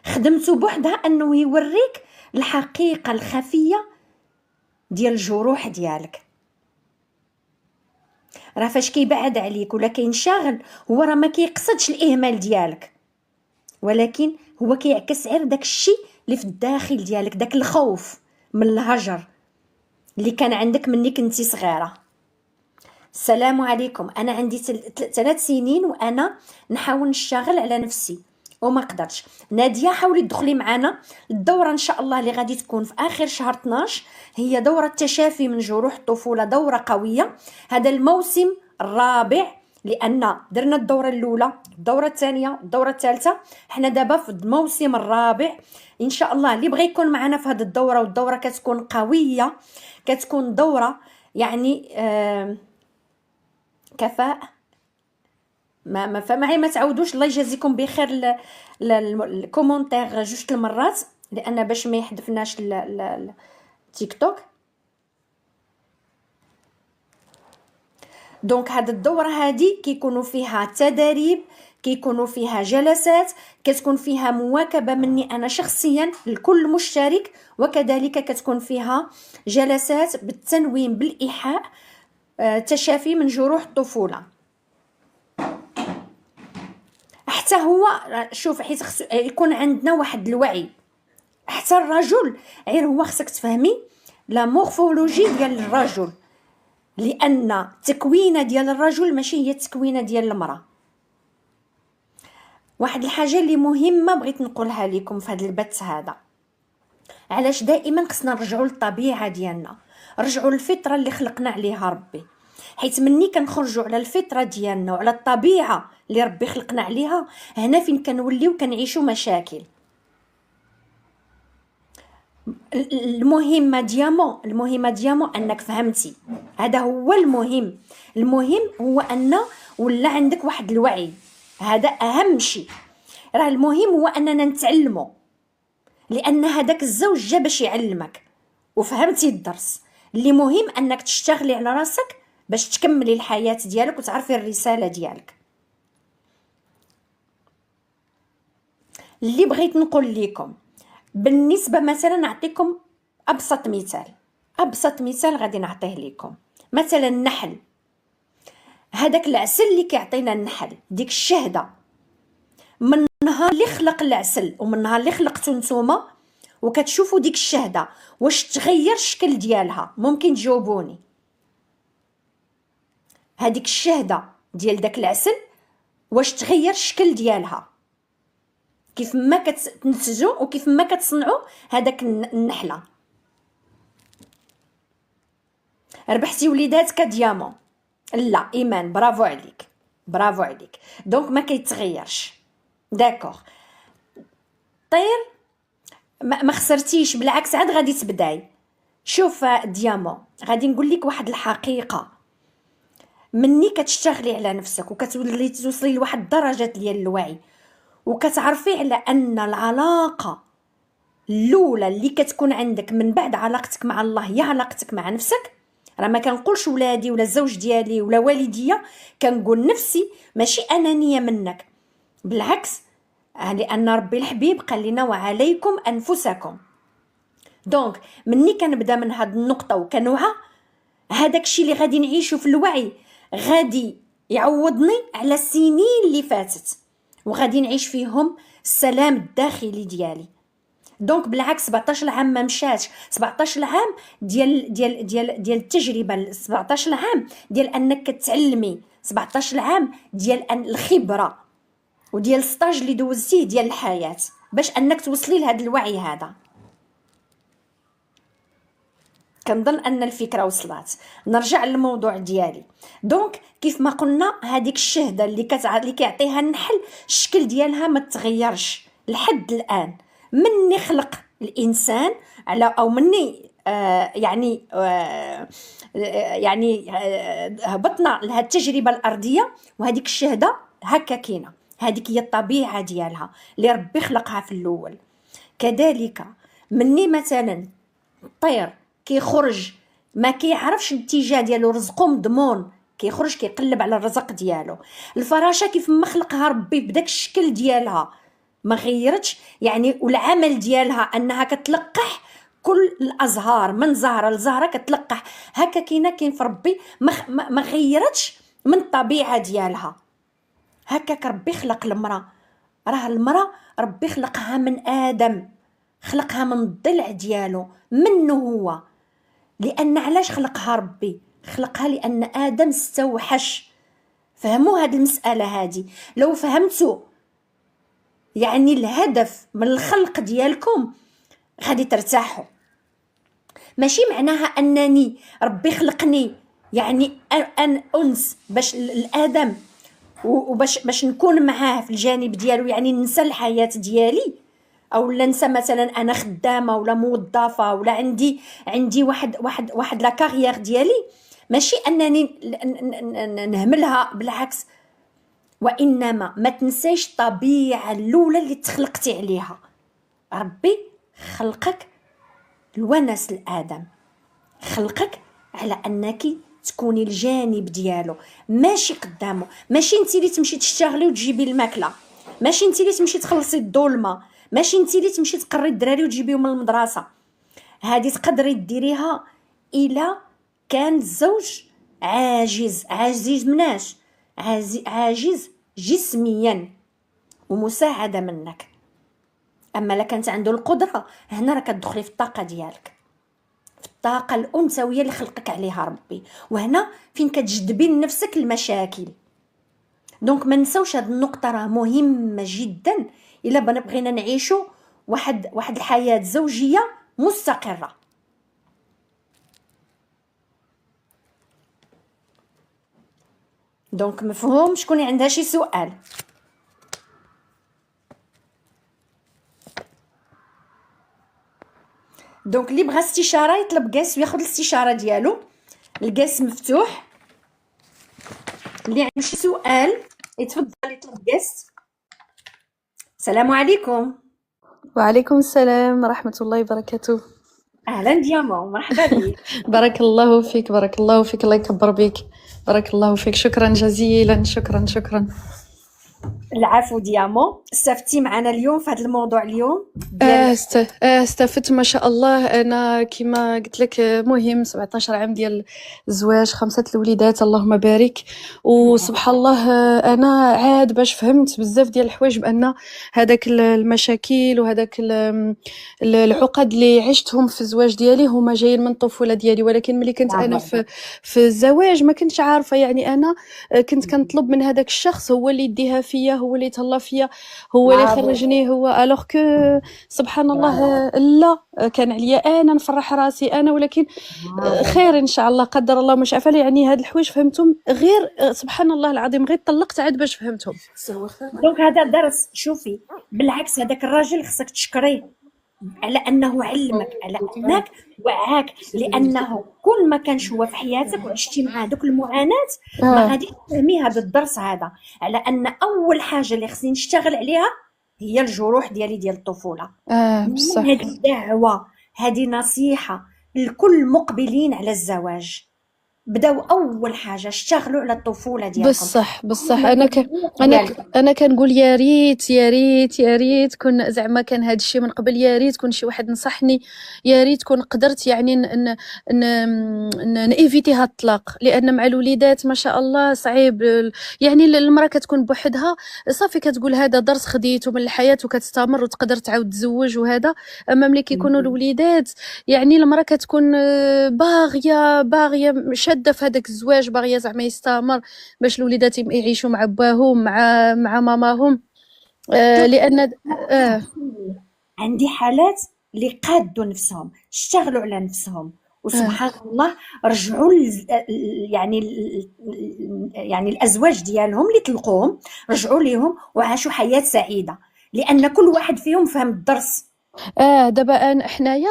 خدمته بوحدها انه يوريك الحقيقه الخفيه ديال الجروح ديالك. راه فاش كيبعد عليك ولا كينشغل، هو راه ما كيقصدش الاهمال ديالك، ولكن هو كيعكس غير داك الشيء اللي في الداخل ديالك، داك الخوف من الهجر اللي كان عندك مني كنتي صغيره. السلام عليكم. انا عندي 3 سنين وانا نحاول نشتغل على نفسي وما قدرتش. ناديه حاولي تدخلي معنا الدوره ان شاء الله اللي غادي تكون في اخر شهر 12، هي دوره تشافي من جروح الطفوله، دوره قويه. هذا الموسم الرابع، لان درنا الدوره الاولى، الدوره الثانيه، الدوره الثالثه، حنا دابا في الموسم الرابع ان شاء الله. اللي بغى يكون معنا في هذه الدوره، والدوره كتكون قويه، كتكون دوره يعني كفاء. ما فمعي ما تعودوش. الله يجازيكم بخير الكومونتير 2 المرات، لان باش ما يحذفناش التيك توك. دونك هاد الدوره هادي كيكونوا فيها تدريب، كيكونوا فيها جلسات، كتكون فيها مواكبه مني انا شخصيا لكل مشترك، وكذلك كتكون فيها جلسات بالتنويم بالايحاء، تشافي من جروح الطفوله. حتى هو شوف، حيت خصو يكون عندنا واحد الوعي. حتى الرجل غير هو خصك تفهمي لا مورفولوجي ديال الرجل، لان التكوينه ديال الرجل ماشي هي التكوينه ديال المراه. واحد الحاجه اللي مهمه بغيت نقولها لكم في هذا البث هذا، علاش دائما خصنا نرجعوا للطبيعه ديالنا، رجعوا للفطره اللي خلقنا عليها ربي. حيت مني كنخرجوا على الفطره ديالنا وعلى الطبيعه اللي ربي خلقنا عليها، هنا فين كنوليو كنعيشوا مشاكل. المهمه ديامو انك فهمتي، هذا هو المهم. المهم هو ان ولا عندك واحد الوعي، هذا اهم شيء. راه المهم هو اننا نتعلموا، لان هذاك الزوج جا باش يعلمك وفهمتي الدرس. اللي مهم انك تشتغلي على راسك باش تكملي الحياه ديالك وتعرفي الرساله ديالك. اللي بغيت نقول لكم بالنسبه مثلا، نعطيكم ابسط مثال غادي نعطيه لكم. مثلا النحل، هذاك العسل اللي كيعطينا النحل، ديك الشهده، من نهار اللي خلق العسل ومن نهار اللي خلقتو نتوما وكتشوفوا ديك الشهده، واش تغير الشكل ديالها؟ ممكن تجاوبوني؟ هذيك الشهده ديال داك العسل واش تغير الشكل ديالها كيف ما كتنتجوا وكيف ما كتصنعوا هذاك النحله؟ ربحتي وليداتك ديامون. لا ايمان، برافو عليك، برافو عليك. دونك ما كيتغيرش. داكوغ، طير ما خسرتيش، بالعكس عاد غادي تبداي. شوف ديامون، غادي نقول لك واحد الحقيقه. مني كتشتغلي على نفسك وكتولي توصلي لواحد الدرجه ديال الوعي، وكتعرفي على ان العلاقه الاولى اللي كتكون عندك من بعد علاقتك مع الله هي علاقتك مع نفسك. راه ما كنقولش ولادي ولا الزوج ديالي ولا والديا، كنقول نفسي، ماشي انانيه منك، بالعكس، لان ربي الحبيب قال لنا وعليكم انفسكم. دونك مني كنبدا من هاد النقطه وكنوعى، هذاك الشيء اللي غادي نعيشه في الوعي غادي يعوضني على السنين اللي فاتت، وغادي نعيش فيهم السلام الداخلي ديالي. دونك بالعكس 17 عام ما مشاتش، 17 عام ديال التجربه، 17 عام ديال انك كتعلمي، 17 عام ديال الخبره وديال السطاج اللي دوزتيه ديال الحياه باش انك توصلي لهذا الوعي هذا. كنظن ان الفكره وصلات. نرجع للموضوع ديالي. دونك كيف ما قلنا هذيك الشهده اللي كيعطيها النحل الشكل ديالها ما تغيرش لحد الان. مني خلق الانسان على او مني هبطنا لهاد التجربه الارضيه، وهذيك الشهده هكا كاينه. هذيك هي الطبيعه ديالها اللي ربي خلقها في الاول. كذلك مني مثلا الطير كيخرج ما كيعرفش الاتجاه ديالو، رزقو مضمون، كيخرج كيقلب على الرزق ديالو. الفراشه كيف ما خلقها ربي بداك الشكل ديالها ما غيرتش، يعني والعمل ديالها انها كتلقح كل الازهار من زهره لزهره كتلقح. هكا كاين في ربي ما غيرتش من الطبيعه ديالها. هكاك ربي خلق المراه. راه المراه ربي خلقها من ادم، خلقها من الضلع ديالو منه هو. لان علاش خلقها ربي؟ خلقها لان ادم استوحش. فهموا هاد المساله هادي. لو فهمتوا يعني الهدف من الخلق ديالكم غادي ترتاحوا. ماشي معناها انني ربي خلقني يعني ان انس باش الادم وباش نكون معاه في الجانب ديالو، يعني ننسى الحياه ديالي، او لا ننسى مثلا انا خدامه ولا موظفه ولا عندي واحد لا كارير ديالي. ماشي انني نهملها، بالعكس. وانما ما تنساش الطبيعه الاولى اللي تخلقتي عليها. ربي خلقك الونس الادم، خلقك على انك تكوني الجانب ديالو ماشي قدامه. ماشي انت اللي تمشي تشتغلي وتجيبي الماكله، ماشي انت اللي تمشي تخلصي الظلمه، ماشي انت اللي تمشي تقري الدراري وتجيبيهم من المدرسه. هذه تقدري ديريها الا كان الزوج عاجز مناش، عاجز جسميا ومساعده منك. اما لا كانت عنده القدره، هنا راه كتدخلي في الطاقه ديالك، في الطاقه الانثويه اللي خلقك عليها ربي، وهنا فين كتجذبي لنفسك المشاكل. دونك ما نساوش هاد النقطه، راه مهمه جدا الا بغينا نعيشوا واحد الحياه زوجيه مستقره. دونك مفهوم؟ شكون اللي عندها شي سؤال؟ دونك اللي بغى استشاره يطلب جاس وياخذ الاستشاره ديالو. الجاس مفتوح. اللي عنده شي سؤال يتفضل يطلب جاس. السلام عليكم. وعليكم السلام ورحمة الله وبركاته. اهلا ديامو، مرحبا بك. بارك الله فيك، بارك الله فيك، الله يكبر بك، بارك الله فيك، شكرا جزيلا، شكرا. العفو ديامو. استفدتي معنا اليوم في هذا الموضوع اليوم ديال استفدت ما شاء الله. انا كما قلت لك مهم 17 عام ديال الزواج، 5 الوليدات اللهم بارك. وسبحان الله انا عاد باش فهمت بزاف ديال الحوايج بان هذاك المشاكل وهذاك العقد اللي عشتهم في الزواج ديالي هما جايين من الطفوله ديالي. ولكن ملي كنت انا في الزواج ما كنتش عارفه، يعني انا كنت كنطلب من هذاك الشخص هو اللي يديها فيا، هو اللي يتهلا فيا، هو اللي خرجني، هو الوغ كو سبحان الله لا، كان عليا انا نفرح راسي انا. ولكن خير ان شاء الله، قدر الله مش عارفه. يعني هاد الحوايج فهمتهم غير سبحان الله العظيم، غير طلقت عاد باش فهمتهم. دونك هذا درس. شوفي بالعكس هذاك الراجل خصك تشكريه على انه علمك، على انك وعاك، لانه كل ما كانش هو في حياتك وعشتي معاه دوك المعاناه ما غاديش تفهمي هذا الدرس هذا. على ان اول حاجه اللي خصني نشتغل عليها هي الجروح ديالي ديال الطفوله. بصح هذه دعوه، هذه نصيحه لكل مقبلين على الزواج. بداو اول حاجه اشتغلوا على الطفوله ديالكم. بصح انا كنقول يا ريت كون زعما كان هذا الشيء من قبل. يا ريت كون شي واحد نصحني، يا ريت كون قدرت يعني نيفيتي هاد الطلاق. لان مع الوليدات ما شاء الله صعيب. يعني المراه كتكون بوحدها صافي كتقول هذا درس خديته من الحياه وكتستمر وتقدر تعاود تزوج وهذا. اما ملي كيكونوا الوليدات يعني المراه كتكون باغيه شاده في هذاك الزواج، باغيه زعما يستمر باش الوليدات يعيشوا مع باهم مع ماماهم. لان عندي حالات اللي قادوا نفسهم، اشتغلوا على نفسهم اه وسبحان الله رجعوا يعني يعني الازواج ديالهم اللي طلقوهم رجعوا ليهم وعاشوا حياه سعيده، لان كل واحد فيهم فهم الدرس. دابا حنايا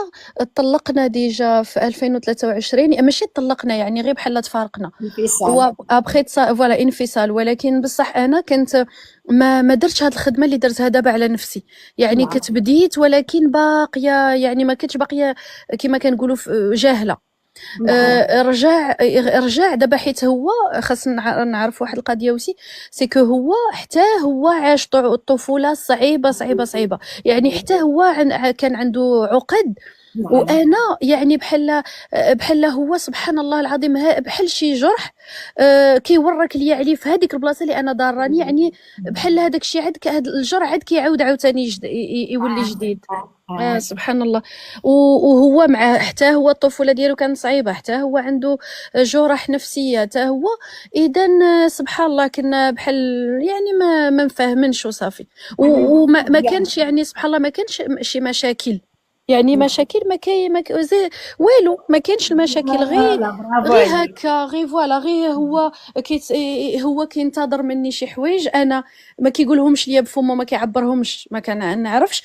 طلقنا ديجا في 2023، ماشي طلقنا يعني غير بحال تفارقنا، انفصال. و ابخي فوالا انفصال. ولكن بصح انا كنت ما درتش هاد الخدمه اللي درتها دابا على نفسي. يعني نعم. كنت بديت ولكن باقيه، يعني ما كنتش باقيه كما كنقولوا جاهله. نعم. رجع دابا، حيت هو خاصنا نعرف واحد القضيه وسي، سي كو هو حتى هو عاش الطفوله صعيبه صعيبه صعيبه. يعني حتى هو كان عنده عقد. نعم. وانا يعني بحال هو سبحان الله العظيم، بحال شي جرح كيورك ليا عليه في هذيك البلاصه اللي انا ضاراني. يعني بحال هذاك الشيء عاد هذا الجرح عاد كيعاود عاوتاني يولي جديد. سبحان الله. وهو مع حتى هو الطفوله ديالو كانت صعيبه، حتى هو عنده جرح نفسيه حتى هو. اذا سبحان الله كنا بحال يعني ما مفاهمينش وصافي. وما كانش يعني سبحان الله ما كانش شي مشاكل. يعني مشاكل ما كاين والو ما كاينش المشاكل، غير فوالا برافو غير عليك. هكا، غير فوالا، غير هو هو كينتظر مني شي حوايج انا ما كيقولهمش ليا بفمو، ما كيعبرهمش، ما كنعرفش.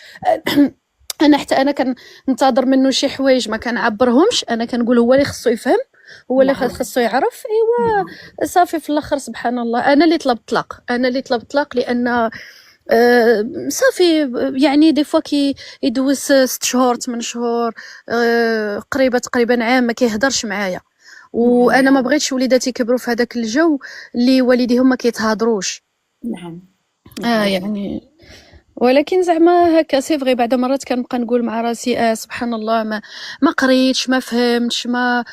انا حتى انا كننتظر منه شي حوايج ما كنعبرهمش، انا كنقول هو اللي خصو يفهم، هو اللي نعم. خصو يعرف. ايوا نعم. صافي في الاخر سبحان الله انا اللي طلبت طلاق، انا اللي طلبت طلاق. لان صافي يعني دي فوا يدوز 6 شهور 8 شهور قريبه تقريبا عام ما كيهضرش معايا. نعم. وانا ما بغيتش وليداتي يكبروا في هذاك الجو اللي والديهم ما كيتهضروش. نعم. نعم. يعني ولكن زعما هكا سي فغي، بعد مرات كنبقى نقول مع راسي سبحان الله، ما قريتش، ما فهمتش، ما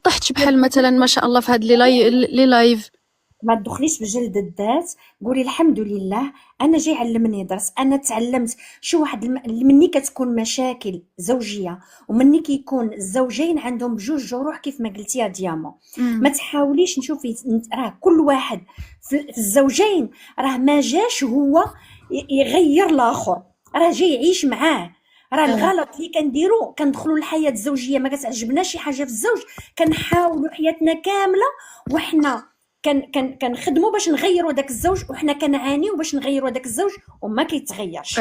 طحتش بحال مثلا ما شاء الله في هاد لي لايف. ما تدخليش بجلد الذات، قولي الحمد لله انا جاي علمني درس، انا تعلمت شو واحد مني كتكون مشاكل زوجيه ومني كيكون الزوجين عندهم بجوج جروح كيف ما قلتي يا دياما. ما تحاوليش نشوفي راه كل واحد في الزوجين راه ما جاش هو يغير الاخر، راه جاي يعيش معاه. راه اه الغلط اللي كنديرو كندخلوا للحياه الزوجيه ما كتعجبناش شي حاجه في الزوج، كنحاولوا حياتنا كامله وحنا كنخدموا باش نغيروا داك الزوج، وحنا كنعانيو باش نغيروا داك الزوج وما كيتغيرش.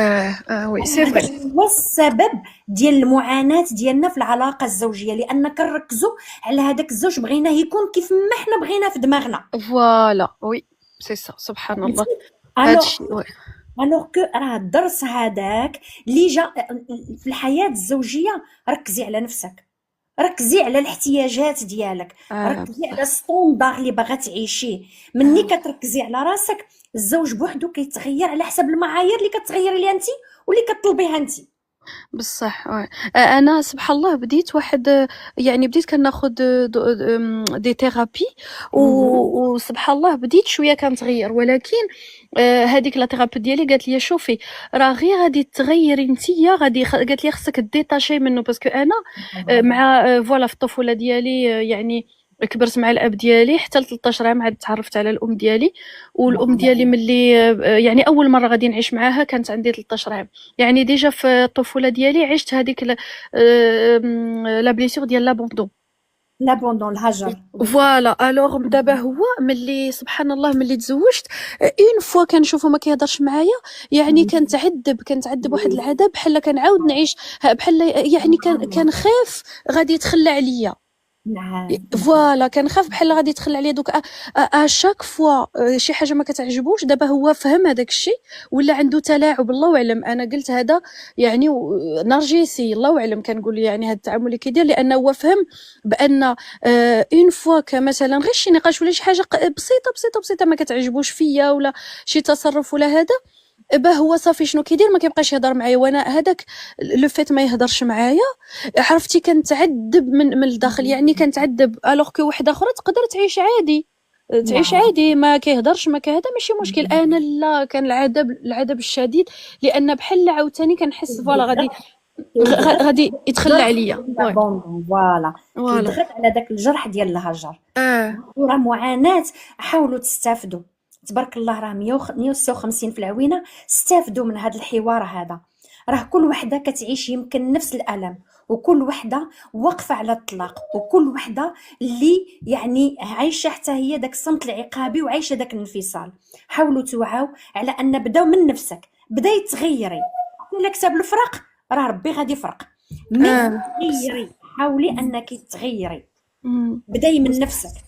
وي سي هذا فري. هو السبب ديال المعاناه ديالنا في العلاقه الزوجيه، لان كنركزوا على هذاك الزوج بغيناه يكون كيف ما حنا بغيناه في دماغنا. فوالا وي سي سا سبحان الله. فهمتي؟ الوغ هادشي وي. الوغ كو راه الدرس هذاك اللي جا في الحياه الزوجيه، ركزي على نفسك، ركزي على الاحتياجات ديالك، ركزي على بصح الستوندار اللي باغا تعيشيه. مني كتركزي على راسك الزوج بوحدو كيتغير على حسب المعايير اللي كتغيري ليها انت واللي كطلبيها انت. بصح انا سبحان الله بديت واحد، يعني بديت كناخذ دي ثيرابي، وسبحان الله بديت شويه كنتغير. ولكن هذيك لا ثيرابي ديالي قالت لي شوفي راه غير غادي تغيري نتيا، غادي قالت لي خصك ديتاشي منه، باسكو انا مع فوالا في الطفوله ديالي يعني كبرت مع الاب ديالي حتى ل 13 عام، عاد تعرفت على الام ديالي. والام ديالي ملي يعني اول مره غادي نعيش معاها كانت عندي 13 عام. يعني ديجا في الطفوله ديالي عشت هذيك لا بليسيغ ديال لابوندون. لابوندون، الهجر. فوالا الوغ دابا هو ملي سبحان الله ملي تزوجت اون فوا كنشوفو ما كيهضرش معايا، يعني كنتعذب واحد العذاب بحال كنعاود نعيش، بحال يعني كنخاف غادي يتخلى عليا. نعم. نعم. فوالا كنخاف بحال غادي يتخلى عليا. دوك اشاك فوا شي حاجه ما كتعجبوش، دابا هو فهم هذاك الشيء ولا عنده تلاعب، الله اعلم. انا قلت هذا يعني نرجسي، الله اعلم. كنقول يعني هذا التعامل اللي كيدير لانه هو فهم بان اون فوا كمثلا غير شي نقاش ولا شي حاجه بسيطه بسيطه بسيطه ما كتعجبوش فيا، ولا شي تصرف ولا هذا، هو صافي شنو كيدير ما كيبقاش يهضر معايا. وانا هذاك لو فيت ما يهضرش معايا، عرفتي كنتعذب من الداخل، يعني كنتعذب. الوغ كو وحده اخرى تقدر تعيش عادي، تعيش نعم. عادي ما كيهضرش ما كهذا ماشي مشكل. انا لا، كان العذاب الشديد، لان بحال عاوتاني كنحس فوالا غادي كيضغط غادي يتخلى الجرح عليا. ديال وي لابوندون، فوالا فوالا كيضغط على داك الجرح ديال الهجر. اه وراه معاناة، حاولوا تستافدوا. تبارك الله راه 156 في العوينة، استافدوا من هذا الحوار هذا. راه كل وحدة كتعيش يمكن نفس الألم وكل وحده واقفه على الطلاق، وكل وحده اللي يعني عايشه حتى هي داك الصمت العقابي وعايشه داك الانفصال. حاولوا توعوا على ان بداو من نفسك، بداي تغيري. الا كتب الفرق راه ربي غادي يفرق، مي بصح. غيري، حاولي انك تغيري. مم. بداي من بصح. نفسك.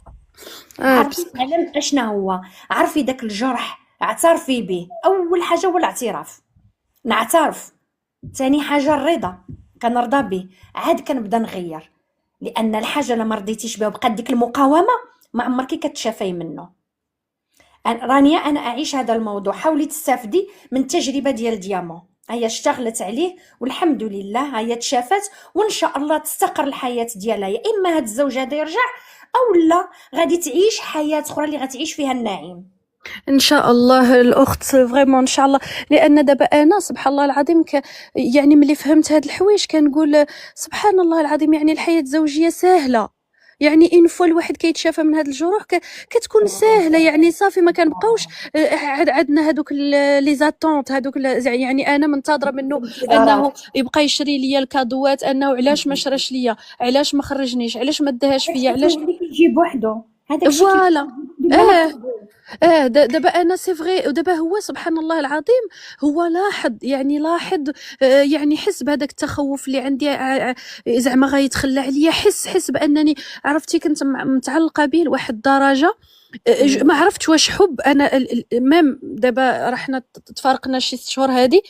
عرفي بصح. فعلا اشنا هو، عرفي داك الجرح، اعترفي به. اول حاجه هو الاعتراف، نعترف. ثاني حاجه الرضا، كنرضى به، عاد كنبدا نغير. لان الحاجه اللي ما رضيتيش بها وبقات ديك المقاومه ما عمرك كتشافي منه. رانيا انا اعيش هذا الموضوع. حاولي تستافدي من التجربه ديال ديامون، هي اشتغلت عليه والحمد لله هي تشافت، وان شاء الله تستقر الحياه ديالها. يا اما هاد الزوج هذا يرجع، او لا غادي تعيش حياه اخرى اللي غتعيش فيها النعيم. ان شاء الله الاخت فريمون ان شاء الله. لان دابا انا سبحان الله العظيم يعني ملي فهمت هاد الحوايج كنقول سبحان الله العظيم، يعني الحياه الزوجيه سهله. يعني ان فوا الواحد كيتشافى من هاد الجروح كتكون ساهله، يعني صافي ما كنبقاوش عندنا هادوك لي زاتونت، هادوك يعني انا منتظره منه انه الانتظارات. يبقى يشري لي الكادوات، انه علاش ما شراش ليا، علاش ما خرجنيش، علاش ما داهاش هذاك فيا، الشيء علاش. كيولي كيجي بوحدو، هذاك الشيء كيولي فوالا. بلا ما اه. تطلبوه. دابا انا سي فغي، ودابا هو سبحان الله العظيم هو لاحظ، يعني لاحظ يعني حس بهذاك التخوف اللي عندي، زعما غيتخلى عليا، حس بانني عرفتي كنت متعلقه به لواحد الدرجه. ما عرفتش واش حب. انا ميم دابا رحنا تفارقنا شي 6 شهور هادي،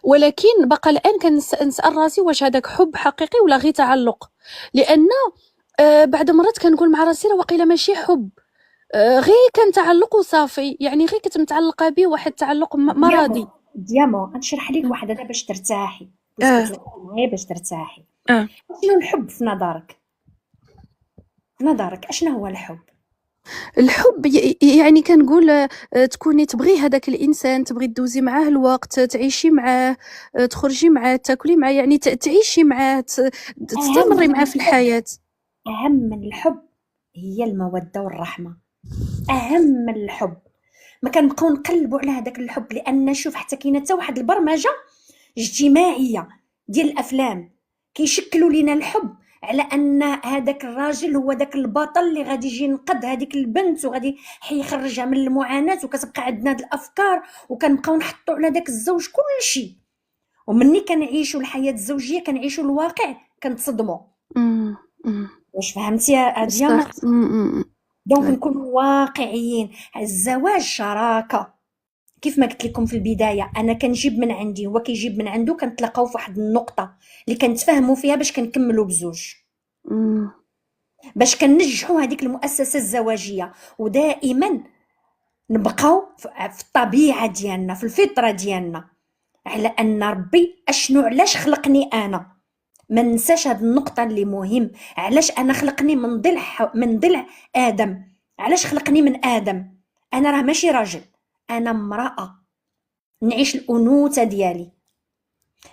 ولكن بقى الان كنسال راسي واش هذاك حب حقيقي ولا غير تعلق. لان بعد مرات كنقول مع راسي راه واقيلا ماشي حب، غير كان تعلق وصافي، يعني غير كنت متعلقه به واحد التعلق مرضي. ديامو غنشرح لك م. واحد هذا باش ترتاحي، بويسكو اه. طلعتي معايا باش ترتاحي. اه. شنو الحب في نظرك؟ في نظرك اشنا هو الحب؟ الحب يعني كنقول تكوني تبغي هذاك الانسان، تبغي تدوزي معاه الوقت، تعيشي معاه، تخرجي معاه، تاكلي معاه، يعني تعيشي معاه، اهم تستمري من معاه في الحب، الحياه. اهم من الحب هي الموده والرحمه. اهم من الحب. ما كنبقاو نقلبوا على هذاك الحب، لان شوف حتى كاينه حتى واحد البرمجه اجتماعيه ديال الافلام كيشكلوا لينا الحب على ان هذاك الراجل هو داك البطل اللي غادي يجي ينقذ هذيك البنت وغادي يخرجها من المعاناه، وكتبقى عندنا هاد الافكار وكنبقاو نحطوا على داك الزوج كل شيء. ومني كنعيشوا الحياه الزوجيه كنعيشوا الواقع كنتصدموا. أمم، أمم. واش فهمتي يا دياما؟ بصح. أمم. دونك أمم. نكونوا واقعيين. الزواج شراكه، كيف ما قلت لكم في البدايه، انا كنجيب من عندي هو كيجيب من عنده، كنتلاقاو في واحد النقطه اللي كنتفاهموا فيها باش كنكملوا بزوج، أمم. باش كننجحوا هذيك المؤسسه الزواجيه. ودائما نبقاو في الطبيعه ديالنا، في الفطره ديالنا، على ان ربي اشنو علاش خلقني انا. ما ننساش هاد النقطه اللي مهم. علاش انا خلقني من ضلع ادم؟ علاش خلقني من ادم؟ انا راه ماشي راجل، انا امراه، نعيش الانوثه ديالي.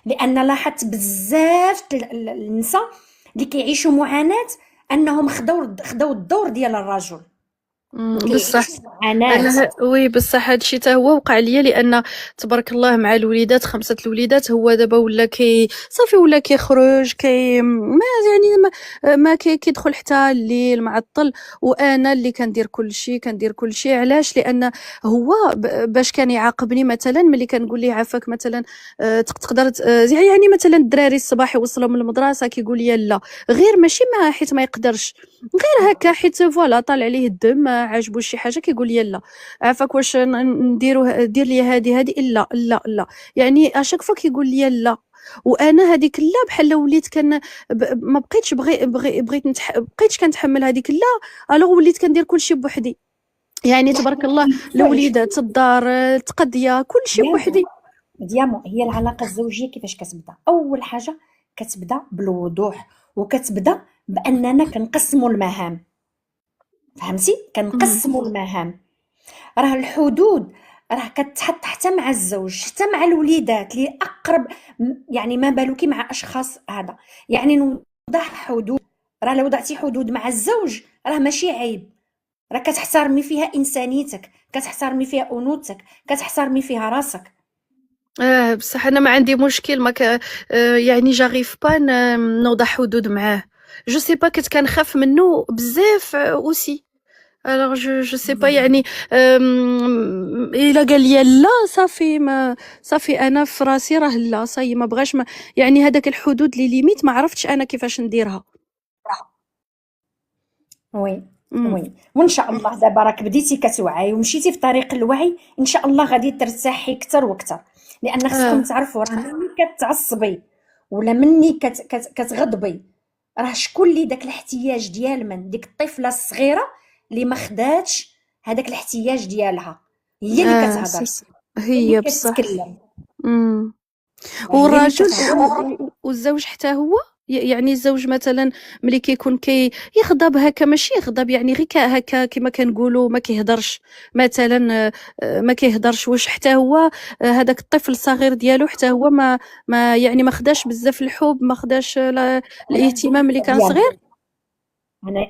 لان لاحظت بزاف النساء اللي كيعيشوا معاناه انهم خداو الدور ديال الرجل بصح. وكيعيشوا معاناه. وي بصح هادشي حتى هو وقع ليا، لان تبارك الله مع الوليدات 5 الوليدات هو دابا ولا صافي ولا كيخرج ما يعني ما كيدخل حتى الليل معطل، وانا اللي كندير كل شيء. علاش؟ لان هو باش كان يعاقبني مثلا ملي كنقول ليه عافاك مثلا تقدر يعني مثلا الدراري الصباح يوصلهم للمدرسه كيقول لي لا، غير ماشي ما حيت ما يقدرش، غير هكا حيت فوالا طالع عليه الدم، ما عاجبوش شي حاجه كيقول لي لا عافاك واش دير لي هذه لا لا لا، يعني اشاك فوا كيقول لي لا. وانا هذيك لا بحال وليت ما بقيتش بغيت بقيتش كنتحمل هذيك لا، الوغ وليت كندير كلشي بوحدي. يعني تبارك الله الوليدات، الدار، التقضيه، كلشي بوحدي. ديامو هي العلاقه الزوجيه كيفاش كتبدا؟ اول حاجه كتبدا بالوضوح، وكتبدا باننا كنقسموا المهام. فهمتي؟ مم. كنقسموا المهام. راه الحدود راه كتحط حتى مع الزوج، حتى مع الوليدات اللي اقرب، يعني ما بالك مع اشخاص هذا. يعني نوضع حدود. راه لو وضعتي حدود مع الزوج راه ماشي عيب، راه كتحترمي فيها انسانيتك، كتحترمي فيها انوثتك، كتحترمي فيها راسك. بصح انا ما عندي مشكل ما ك... يعني جاريف با نوضع حدود معاه. جو سي با كنت كنخاف منه بزاف اوسي. الوغ جو سي با يعني الا قال لي لا صافي، ما صافي انا في راسي راه لا صاي ما بغاش ما يعني هذاك الحدود لي ليميت ما عرفتش انا كيفاش نديرها. وي مم. وي، وان شاء الله دابا راك بديتي كتوعي ومشيتي في طريق الوعي، ان شاء الله غادي ترتاحي اكثر واكثر. لان خصكم اه تعرفوا راه ملي كتعصبي ولا مني كتغضبي، راه شكون اللي داك الاحتياج ديال من ديك الطفله الصغيره اللي ما خداتش هذاك الاحتياج ديالها، هي اللي كتهضر، هي اللي هي بصح. كتكلم، مم. راه هي اللي والراجل كتهضر. والزوج حتى هو يعني الزوج مثلا ملي كيكون يغضب هكا، ماشي يغضب يعني غير هكا كما كنقولوا ما كيهضرش مثلا، ما كيهضرش، واش حتى هو هذاك الطفل الصغير ديالو حتى هو ما يعني ما خداش بزاف الحب، ما خداش انا عندي الاهتمام ملي كان ديالها، صغير.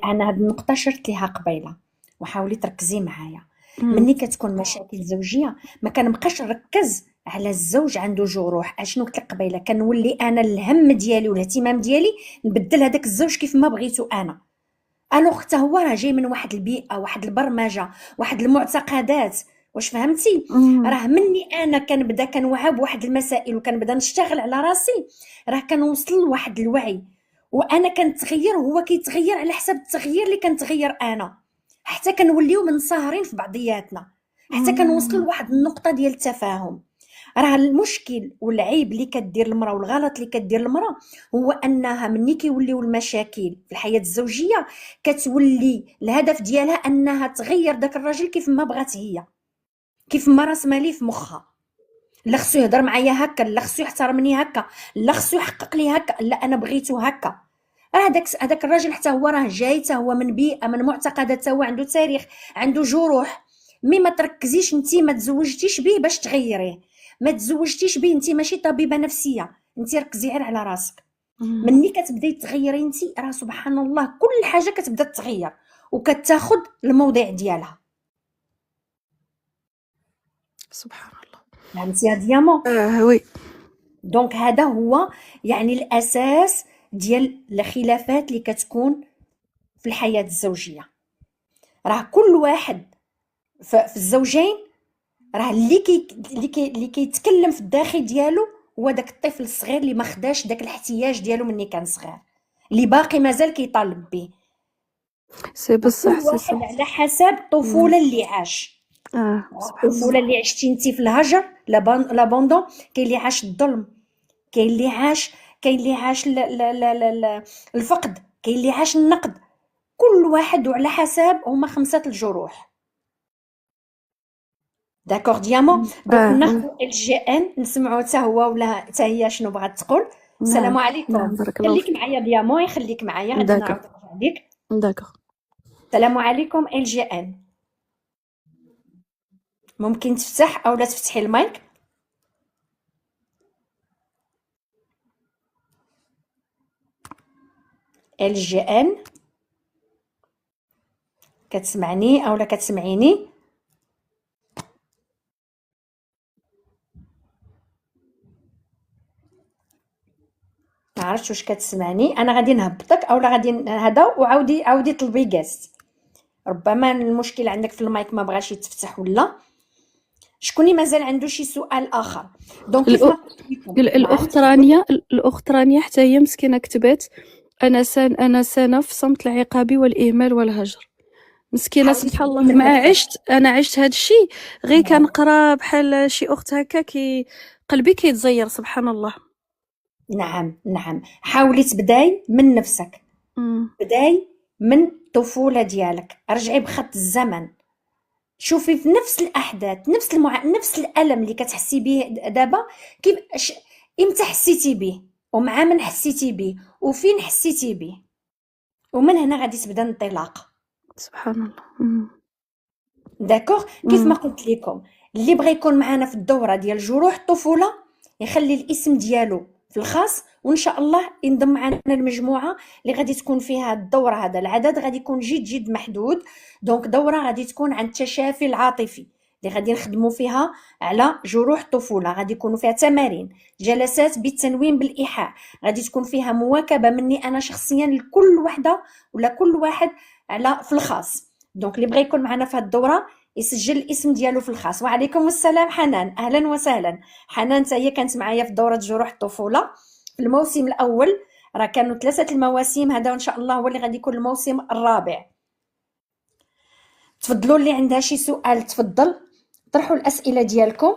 انا هاد النقطه شرت ليها قبيله، وحاولي تركزي معايا. مم. مني كتكون مشاكل زوجيه ما كنبقاش نركز على الزوج عنده جروح، اشنو قلت لك قبيله، كنولي انا الهم ديالي والاهتمام ديالي نبدل هذاك الزوج كيف ما بغيتو انا. الوغ حتى هو راه جاي من واحد البيئه، واحد البرمجه، واحد المعتقدات، واش فهمتي؟ مم. راه مني انا كنبدا كنوعى بواحد المسائل وكنبدا نشتغل على راسي، راه كنوصل لواحد الوعي، وانا كنتغير وهو كيتغير على حسب التغيير اللي كنتغير انا، حتى كنوليو منصهرين في بعضياتنا، حتى كنوصلوا مم. لواحد النقطه ديال التفاهم. راه المشكل والعيب اللي كدير المراه والغلط اللي كدير المراه هو انها مني كيوليو المشاكل في الحياه الزوجيه كتولي الهدف ديالها انها تغير داك الراجل كيف ما بغات هي، كيف ما رسمه ليه في مخها. لا خصو يهضر معايا هكا، لا خصو يحترمني هكا، لا خصو يحقق لي هكا، لا انا بغيتو هكا. راه هذاك الراجل حتى هو راه جاي، حتى هو من بيئه، من معتقدات، حتى هو عنده تاريخ، عنده جروح. مي ما تركزيش انت، ما تزوجتيش به باش تغيريه، ما تزوجتيش به، انت ماشي طبيبه نفسيه، انت ركزي غير على راسك. مم. مني كتبداي تغيري انت، راه سبحان الله كل حاجه كتبدا تغير وكتاخذ الموضع ديالها. سبحان الله. فهمتي يا ديامون؟ وي. دونك هذا هو يعني الاساس ديال الخلافات اللي كتكون في الحياه الزوجيه. راه كل واحد في الزوجين، راه اللي كيتكلم في الداخل ديالو هو داك الطفل الصغير اللي ما خداش داك الاحتياج ديالو مني كان صغير، اللي باقي مازال كيطالب به. سي وكل بصح سي واحد صح. على حسب مم. الطفوله اللي عاش. سبحان الطفوله الله. اللي عشتي انت في الهجر، لابوندون، كاين اللي عاش الظلم، كاين اللي عاش، كاين اللي عاش الفقد، كاين اللي عاش النقد. كل واحد وعلى حسب، هما خمسة الجروح. داكوغ ديامون. دونك وي. ناخذ ال جي ان نسمعوا حتى هو ولا حتى هي شنو بغات تقول. نعم. السلام عليكم. نعم بارك الله خليك فيك. معايا ديامون، يخليك معايا غادي داكوغ. نعاود نرجع ليك. داكوغ. السلام عليكم ال جي ان، ممكن تفتح او لا تفتحي المايك؟ ال جي ان، كتسمعني او لا كتسمعيني؟ ما عرفتش واش كتسمعني. انا غادي نهبطك او لا غادي هذا، عاودي طلبي جاست. ربما المشكل عندك في المايك ما بغاش يتفتح، ولا شكوني مازال عنده شي سؤال اخر؟ دونك كيف ما قلت لكم، نعم الأخت تفضلي. رانيا، الأخت رانيا حتى هي مسكينة كتبات: أنا سنة في صمت العقاب والإهمال والهجر. مسكينة حاولي سبحان الله. تقولي من نفسك. أنا عشت هاد الشي، غير نعم كنقرا بحال شي أخت هكا قلبي كيتزير سبحان الله. نعم نعم، حاولي تبداي من نفسك، مم. بداي من الطفولة ديالك، رجعي بخط الزمن، شوفي في نفس الأحداث، نفس الألم اللي كتحسي به دابا، كيف امتى حسيتي به، ومع من حسيتي به، وفين حسيتي به، ومن هنا غادي تبدا الانطلاق. سبحان الله. مم. داكوغ. كيف ما مم. قلت لكم، اللي بغى يكون معنا في الدوره ديال جروح الطفوله يخلي الاسم ديالو في الخاص، وان شاء الله ينضم معنا المجموعه اللي غادي تكون فيها الدوره. هذا العدد غادي يكون جد محدود، دونك دوره غادي تكون عن التشافي العاطفي، اللي غادي نخدموا فيها على جروح الطفوله. غادي يكونوا فيها تمارين، جلسات بالتنويم بالايحاء، غادي تكون فيها مواكبه مني انا شخصيا لكل وحده ولا كل واحد على في الخاص. دونك اللي بغى يكون معنا في هذه الدوره يسجل الاسم ديالو في الخاص. وعليكم السلام حنان، اهلا وسهلا. حنان هي كانت معايا في دوره جروح الطفوله في الموسم الاول، راه كانوا 3 المواسم، هذا وان شاء الله هو اللي غادي يكون الموسم الرابع. تفضلوا، اللي عندها شي سؤال تفضل طرحوا الاسئله ديالكم.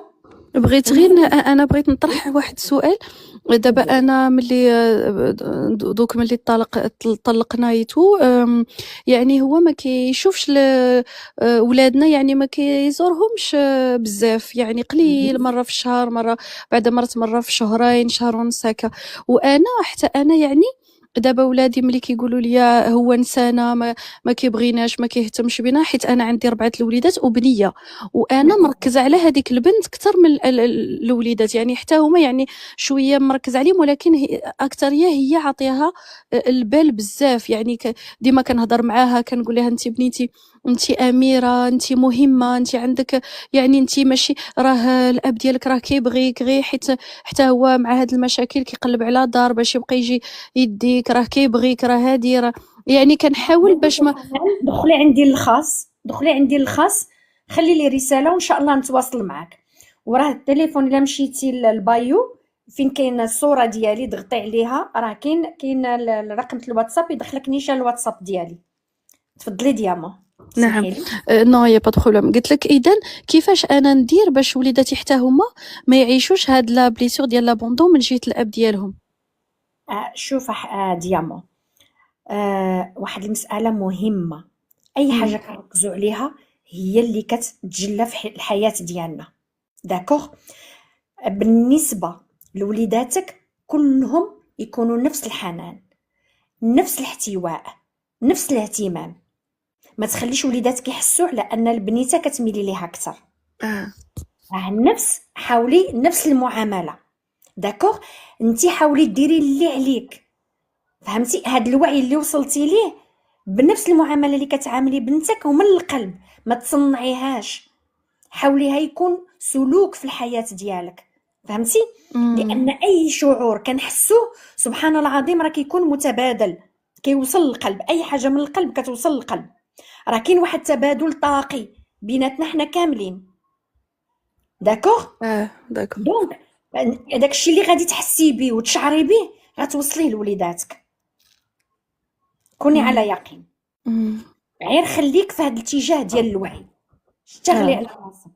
بغيت غير انا بغيت نطرح واحد السؤال. دابا انا ملي دوك ملي طلقنا يتو، يعني هو ما كيشوفش ولادنا، يعني ما كيزورهمش بزاف، يعني قليل، مره في الشهر، مره بعد مره في شهرين، شهر ونص هكا. وانا حتى انا يعني دابا ولادي ملي كيقولوا لي هو نسانا ما كيبغيناش، ما كيهتمش بينا، حيت انا عندي 4 الوليدات وبنيه، وانا مركزه على هذيك البنت اكثر من الوليدات، يعني حتى هما يعني شويه مركز عليهم، ولكن اكثريه هي عطيها البال بزاف. يعني ديما كنهضر معاها، كنقول لها انت بنيتي، انت اميره، انت مهمه، انت عندك، يعني انت ماشي، راه الاب ديالك راه كيبغيك، غير حيت حتى هو مع هاد المشاكل كيقلب على دار باش يبقى يجي يديك، راه كيبغيك، راه هادي، راه يعني كنحاول باش ما دخلي عندي الخاص، دخلي عندي الخاص، خلي لي رساله وان شاء الله نتواصل معك. وراه التليفون الا مشيتي للبايو فين كاينه الصوره ديالي ضغطي عليها، راه كاين رقم الواتساب يدخلك نيشان الواتساب ديالي. تفضلي دياما. نعم. سمحي لي. نو يا با بروبليم. قلت لك اذا كيفاش انا ندير باش وليداتي حتى هما ما يعيشوش هاد لا بليسور ديال لابوندون من جهه الاب ديالهم. شوف دياما، واحد المساله مهمه، اي حاجه كنركزوا عليها هي اللي كتجلى في الحياه ديالنا. داكوغ. بالنسبه لوليداتك كلهم يكونوا نفس الحنان، نفس الاحتواء، نفس الاهتمام. ما تخليش وليداتك يحسوا على ان البنيته كتميلي ليها اكثر. حاولي نفس المعامله. داكوغ. انت حاولي ديري اللي عليك، فهمتي؟ هاد الوعي اللي وصلتي ليه بنفس المعامله اللي كتعاملي بنتك ومن القلب، ما تصنعيهاش، حاوليها يكون سلوك في الحياه ديالك، فهمتي؟ لان اي شعور كنحسوه سبحان الله العظيم راه كيكون متبادل، كيوصل للقلب. اي حاجه من القلب كتوصل للقلب. راه كاين واحد التبادل طاقي بيناتنا حنا كاملين. داكوغ. داكوغ. دونك داكشي اللي غادي تحسي بيه وتشعري بيه غتوصليه لوليداتك، كوني على يقين. غير خليك في هذا الاتجاه ديال الوعي، اشتغلي على راسك.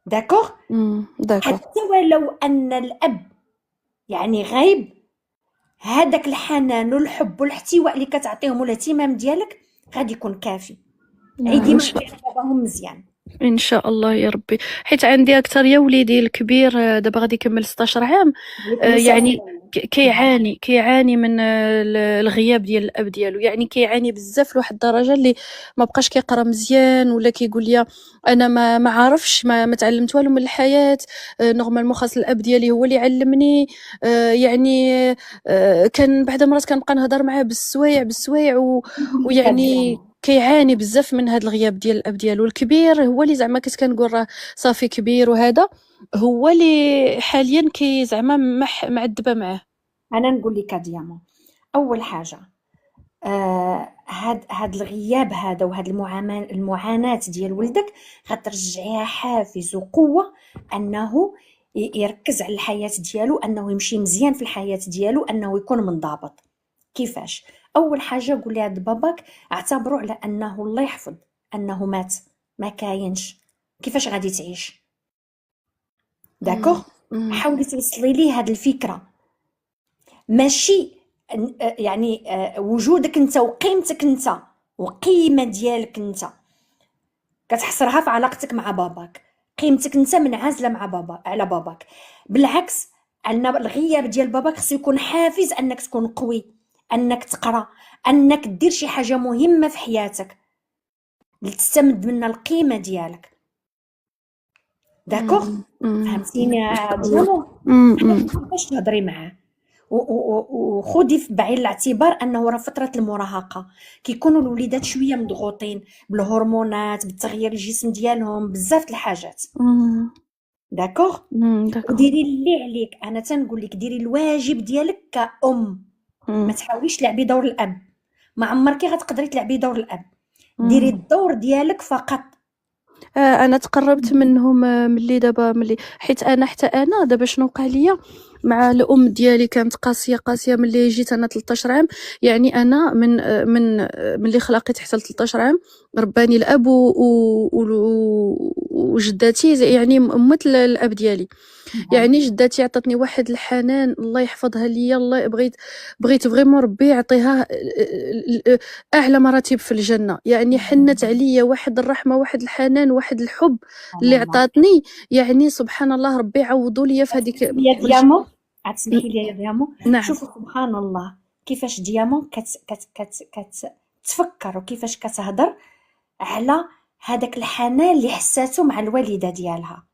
داكوغ. داكوغ. حتى ولو ان الاب يعني غايب، هذاك الحنان والحب والاحتواء اللي كتعطيهم والاهتمام ديالك غادي يكون كافي. عيدي مع باباهم مزيان ان شاء الله يا ربي، حيت عندي اكثر يا وليدي الكبير دابا غادي يكمل 16 عام، يعني كيعاني من الغياب ديال الاب ديالو، يعني كيعاني بزاف لواحد الدرجه اللي ما بقاش كيقرا مزيان، ولا كيقول لي انا ما عارفش، ما تعلمت والو من الحياه، نورمالمون خاص الاب ديالي هو اللي يعلمني. يعني كان بعد مرات كنبقى نهضر معاه بالسوايع ويعني كيعاني بزاف من هذا الغياب ديال الاب ديالو. الكبير هو اللي زعما كنقول راه صافي كبير، وهذا هو اللي حاليا كي زعما معذبه معاه. انا نقول لك ديما، اول حاجه هاد الغياب هذا وهاد المعاناه ديال ولدك غترجعيها حافز وقوه انه يركز على الحياه ديالو، انه يمشي مزيان في الحياه ديالو، انه يكون منضبط. كيفاش؟ اول حاجه قولي عند باباك اعتبروا على انه الله يحفظ انه مات، ما كاينش، كيفاش غادي تعيش؟ داكوغ. حاولي توصلي ليه هاد الفكره، ماشي يعني وجودك انت وقيمتك انت وقيمه ديالك انت كتحصرها في علاقتك مع باباك، قيمتك انت منعزله مع بابا على باباك. بالعكس، ان الغياب ديال باباك خصو يكون حافز انك تكون قوي، انك تقرا، انك دير شي حاجه مهمه في حياتك لتستمد منها القيمه ديالك. داكوغ. فهمتيني يا ديالو؟ باش تهضري معاه وخدي في بعين الاعتبار انه راه فتره المراهقه كيكونوا الوليدات شويه مضغوطين بالهرمونات، بالتغيير الجسم ديالهم، بزاف د الحاجات. مم. داكوغ. داكوغ. وديري اللي عليك، انا تنقول لك ديري الواجب ديالك كأم. ما مم. تحاوليش تلعبي دور الاب، ما عمرك غتقدري تلعبي دور الاب. ديري مم. الدور ديالك فقط. انا تقربت منهم ملي دابا ملي حيت انا حتى انا دابا شنو وقع ليا مع الام ديالي كانت قاسيه قاسيه ملي جيت انا 13 عام. يعني انا من ملي خلقت حتى 13 عام رباني الاب وجداتي يعني مثل الاب ديالي. يعني جداتي عطاتني واحد الحنان الله يحفظها ليا. الله بغيت فريمون ربي يعطيها اعلى مراتب في الجنه. يعني حنت عليا واحد الرحمه واحد الحنان واحد الحب اللي عطاتني. يعني سبحان الله ربي يعوضوا ليا في هذيك تسمحي لي ديامون، غتسمحي لي ديامون. نعم. شوفوا سبحان الله كيفاش ديامون تفكر وكيفاش كتهضر على هذاك الحنان اللي حساتو مع الوالده ديالها.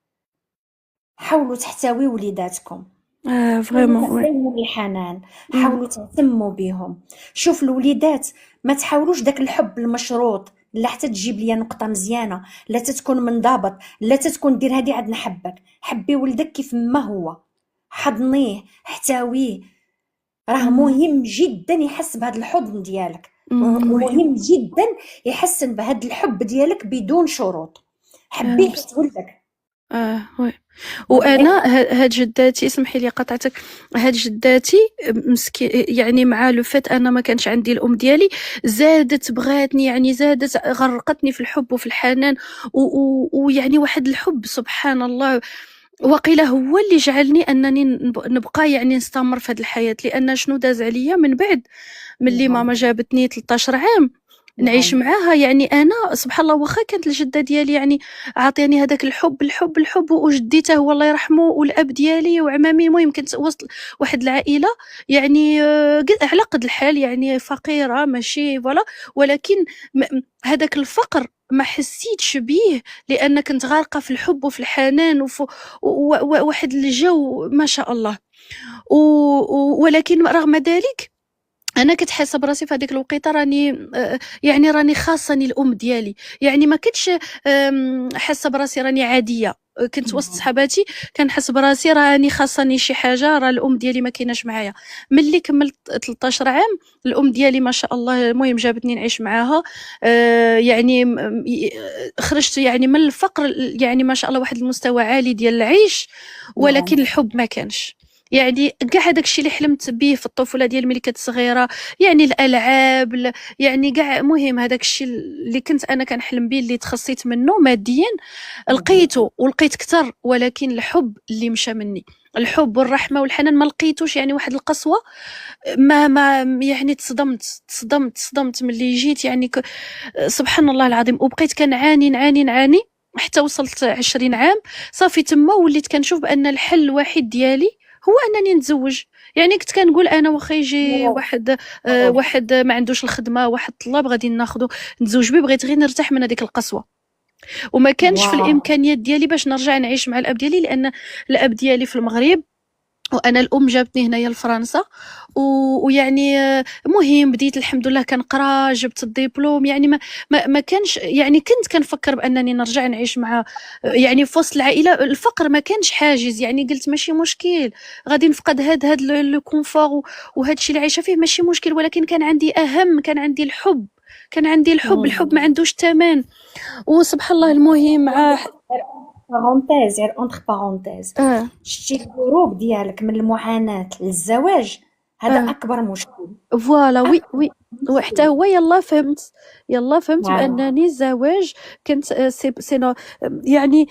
حاولوا تحتويوا وليداتكم، حاولوا فريمون وي. تعطيوهم الحنان، حاولوا تهتموا بهم. شوف الوليدات ما تحاولوش داك الحب المشروط، لا حتى تجيب ليا نقطه مزيانه، لا تتكون منضبط، لا تتكون دير هادي عاد نحبك. حبي ولدك كيف ما هو، حضنيه، احتويه. راه مهم جدا يحس بهذا الحضن ديالك، مهم. ومهم جدا يحسن بهذا الحب ديالك بدون شروط. حبيه حيت ولدك. وي. وانا هاد جداتي اسمحي لي قطعتك. هاد جداتي يعني مع لو فات انا ما كانش عندي الام ديالي زادت بغاتني يعني زادت غرقتني في الحب وفي الحنان ويعني واحد الحب سبحان الله. وقيل هو اللي جعلني انني نبقى يعني نستمر في هذه الحياه. لان شنو داز عليا من بعد ملي ماما جابتني 13 عام نعيش معاها. يعني انا سبحان الله واخا كانت الجده ديالي يعني عاطياني هذاك الحب وجدي حتى هو الله يرحمه والاب ديالي وعمامي. المهم كنت وسط واحد العائله يعني على قد الحال يعني فقيره ماشي فوالا. ولكن هذاك الفقر ما حسيتش بيه لان كنت غارقه في الحب وفي الحنان وواحد الجو ما شاء الله. ولكن رغم ذلك انا كنت حاسه براسي في هذيك الوقيته راني يعني راني خاصني الام ديالي. يعني ما كنتش حاسه براسي راني عاديه. كنت وسط صحباتي كنحس براسي راني خاصني شي حاجه. راه الام ديالي ما كايناش معايا. ملي كملت 13 عام الام ديالي ما شاء الله المهم جابتني نعيش معاها. يعني خرجت يعني من الفقر يعني ما شاء الله واحد المستوى عالي ديال العيش. ولكن الحب ما كانش. يعني كاع هذاك الشيء اللي حلمت به في الطفوله ديال ملي كنت صغيره يعني الالعاب يعني كاع مهم هذاك الشيء اللي كنت انا كنحلم به اللي تخصيت منه ماديا لقيته ولقيت كتر. ولكن الحب اللي مشى مني الحب والرحمه والحنان ما لقيتوش. يعني واحد القسوه ما يعني تصدمت ملي جيت يعني سبحان الله العظيم. وبقيت كنعاني حتى وصلت 20 عام صافي تما وليت كنشوف بان الحل الوحيد ديالي هو انني نتزوج. يعني كنت كنقول انا واخا يجي واحد ما عندوش الخدمه واحد طلاب غادي ناخذو نتزوج به. بغيت غير نرتاح من هذيك القسوه وما كانش في الامكانيات ديالي باش نرجع نعيش مع الاب ديالي لان الاب ديالي في المغرب وانا الام جابتني هنايا لفرنسا. ويعني مهم بديت الحمد لله كنقرا جبت الدبلوم. يعني ما كانش يعني كنت كنفكر بانني نرجع نعيش مع يعني في وسط العائله. الفقر ما كانش حاجز. يعني قلت ماشي مشكل غادي نفقد هاد لو كونفور وهذا الشيء اللي عايشه فيه ماشي مشكل. ولكن كان عندي كان عندي الحب الحب ما عندوش ثمن. وسبحان الله المهم مع بارونتيز غير اونتر بارونتيز. شتي الهروب ديالك من المعاناه للزواج هذا اكبر مشكل. فوالا وي وحتى هو يلا فهمت بانني الزواج كنت سي يعني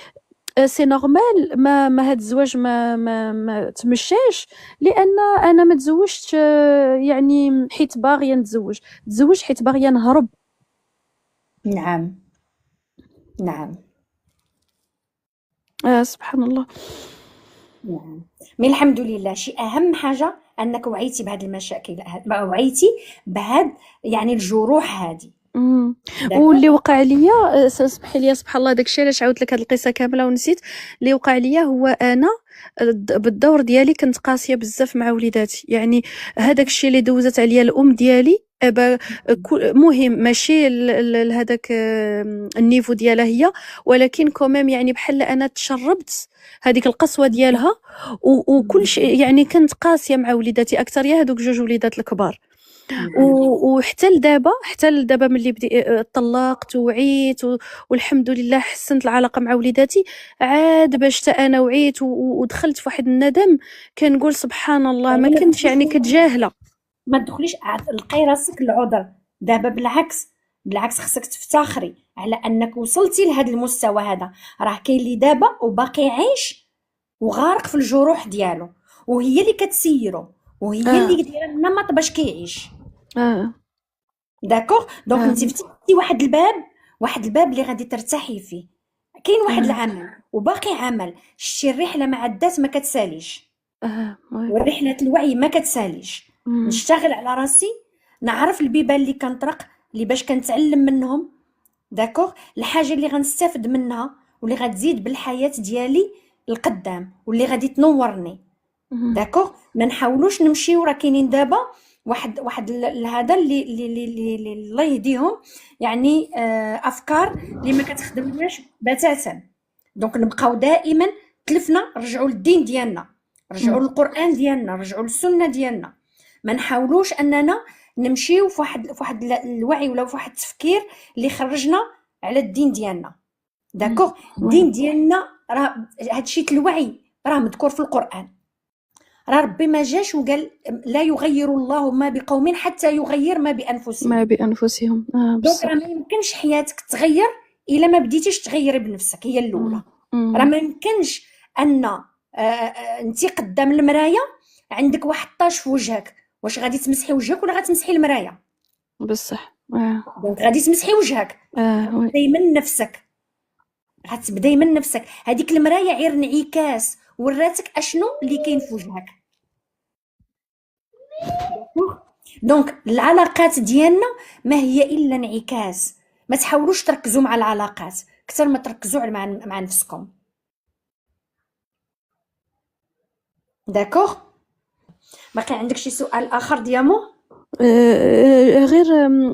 سي نورمال ما هاد الزواج ما تمشاش. لان انا ما تزوجتش يعني حيت باغيه نتزوج. تزوج حيت باغيه نهرب. نعم سبحان الله. نعم. مي الحمد لله شي اهم حاجه انك وعيتي بهاد المشاكل، وعيتي بهاد يعني الجروح هذه. إمم. داكوغ. واللي وقع ليا سمحي لي سبحان الله داكشي علاش عاودت لك هاد القصة كاملة ونسيت، اللي وقع ليا هو أنا بالدور ديالي كنت قاسية بزاف مع وليداتي، يعني هداك الشي اللي دوزت عليا الأم ديالي مهم ماشي لهداك النيفو ديالها هي، ولكن كوميم يعني بحال أنا تشربت هذيك القسوة ديالها وكلشي يعني كنت قاسية مع وليداتي أكترية هادوك 2 وليدات الكبار. حتى لدابا ملي طلّقت وعيت والحمد لله حسّنت العلاقة مع وليداتي، عاد باش حتى أنا وعيت ودخلت في واحد الندم كنقول سبحان الله ما يعني ما كنتش تدخليش يعني كنت ما تدخليش لقاي راسك العذر. دابا بالعكس خصك تفتخري على انك وصلتي لهذا المستوى هذا. راه كاين اللي دابا وباقي عايش وغارق في الجروح ديالو، وهي اللي كتسيرو، وهي آه، اللي دايره النمط باش كيعيش. آه، داكوغ. دونك آه، انت فتحتي واحد الباب اللي غادي ترتاحي فيه. كاين واحد آه، العمل وباقي عمل. شتي الرحله مع الذات ما كتساليش، وي، ورحلة الوعي ما كتساليش. إمم، نشتغل على راسي، نعرف البيبان اللي كنطرق اللي باش كنتعلم منهم. داكوغ. الحاجه اللي غنستافد منها واللي غتزيد بالحياه ديالي القدام واللي غادي تنورني. إمم، داكوغ. ما نحاولوش نمشيو. راه كاينين دابا هذا اللي الله يهديهم، يعني افكار اللي ما كتخدمناش بتاتا. دونك نبقاو دائما تلفنا. رجعوا للدين ديالنا، رجعوا إمم، للقران ديالنا، رجعوا للسنه ديالنا. ما نحاولوش اننا نمشيو في واحد الوعي ولا في واحد التفكير اللي يخرجنا على الدين ديالنا. إمم، داكوغ. وي، الدين ديالنا راه هادشي الوعي راه مذكور في القران. راه ربي ما جاش وقال لا يغير الله ما بقوم حتى يغير ما ما بانفسهم. بأنفسهم، دونك راه ما بصح، يمكنش حياتك تغير الا ما بديتيش تغيري بنفسك. هي الاولى. إمم، راه إمم، ما يمكنش ان انت قدام المرايه عندك واحد طاش في وجهك. واش غادي تمسحي وجهك ولا غتمسحي المرايه؟ بصح، دونك غادي تمسحي وجهك. وي، غتبداي من نفسك. غتبداي من نفسك. هذيك المرايه غير انعكاس وراتك اشنو اللي كاين في وجهك. دونك العلاقات ديالنا ما هي الا انعكاس. ما تحاولوش تركزوا مع العلاقات اكثر ما تركزوا مع نفسكم. داكوغ. باقي عندك شي سؤال اخر ديامو؟ غير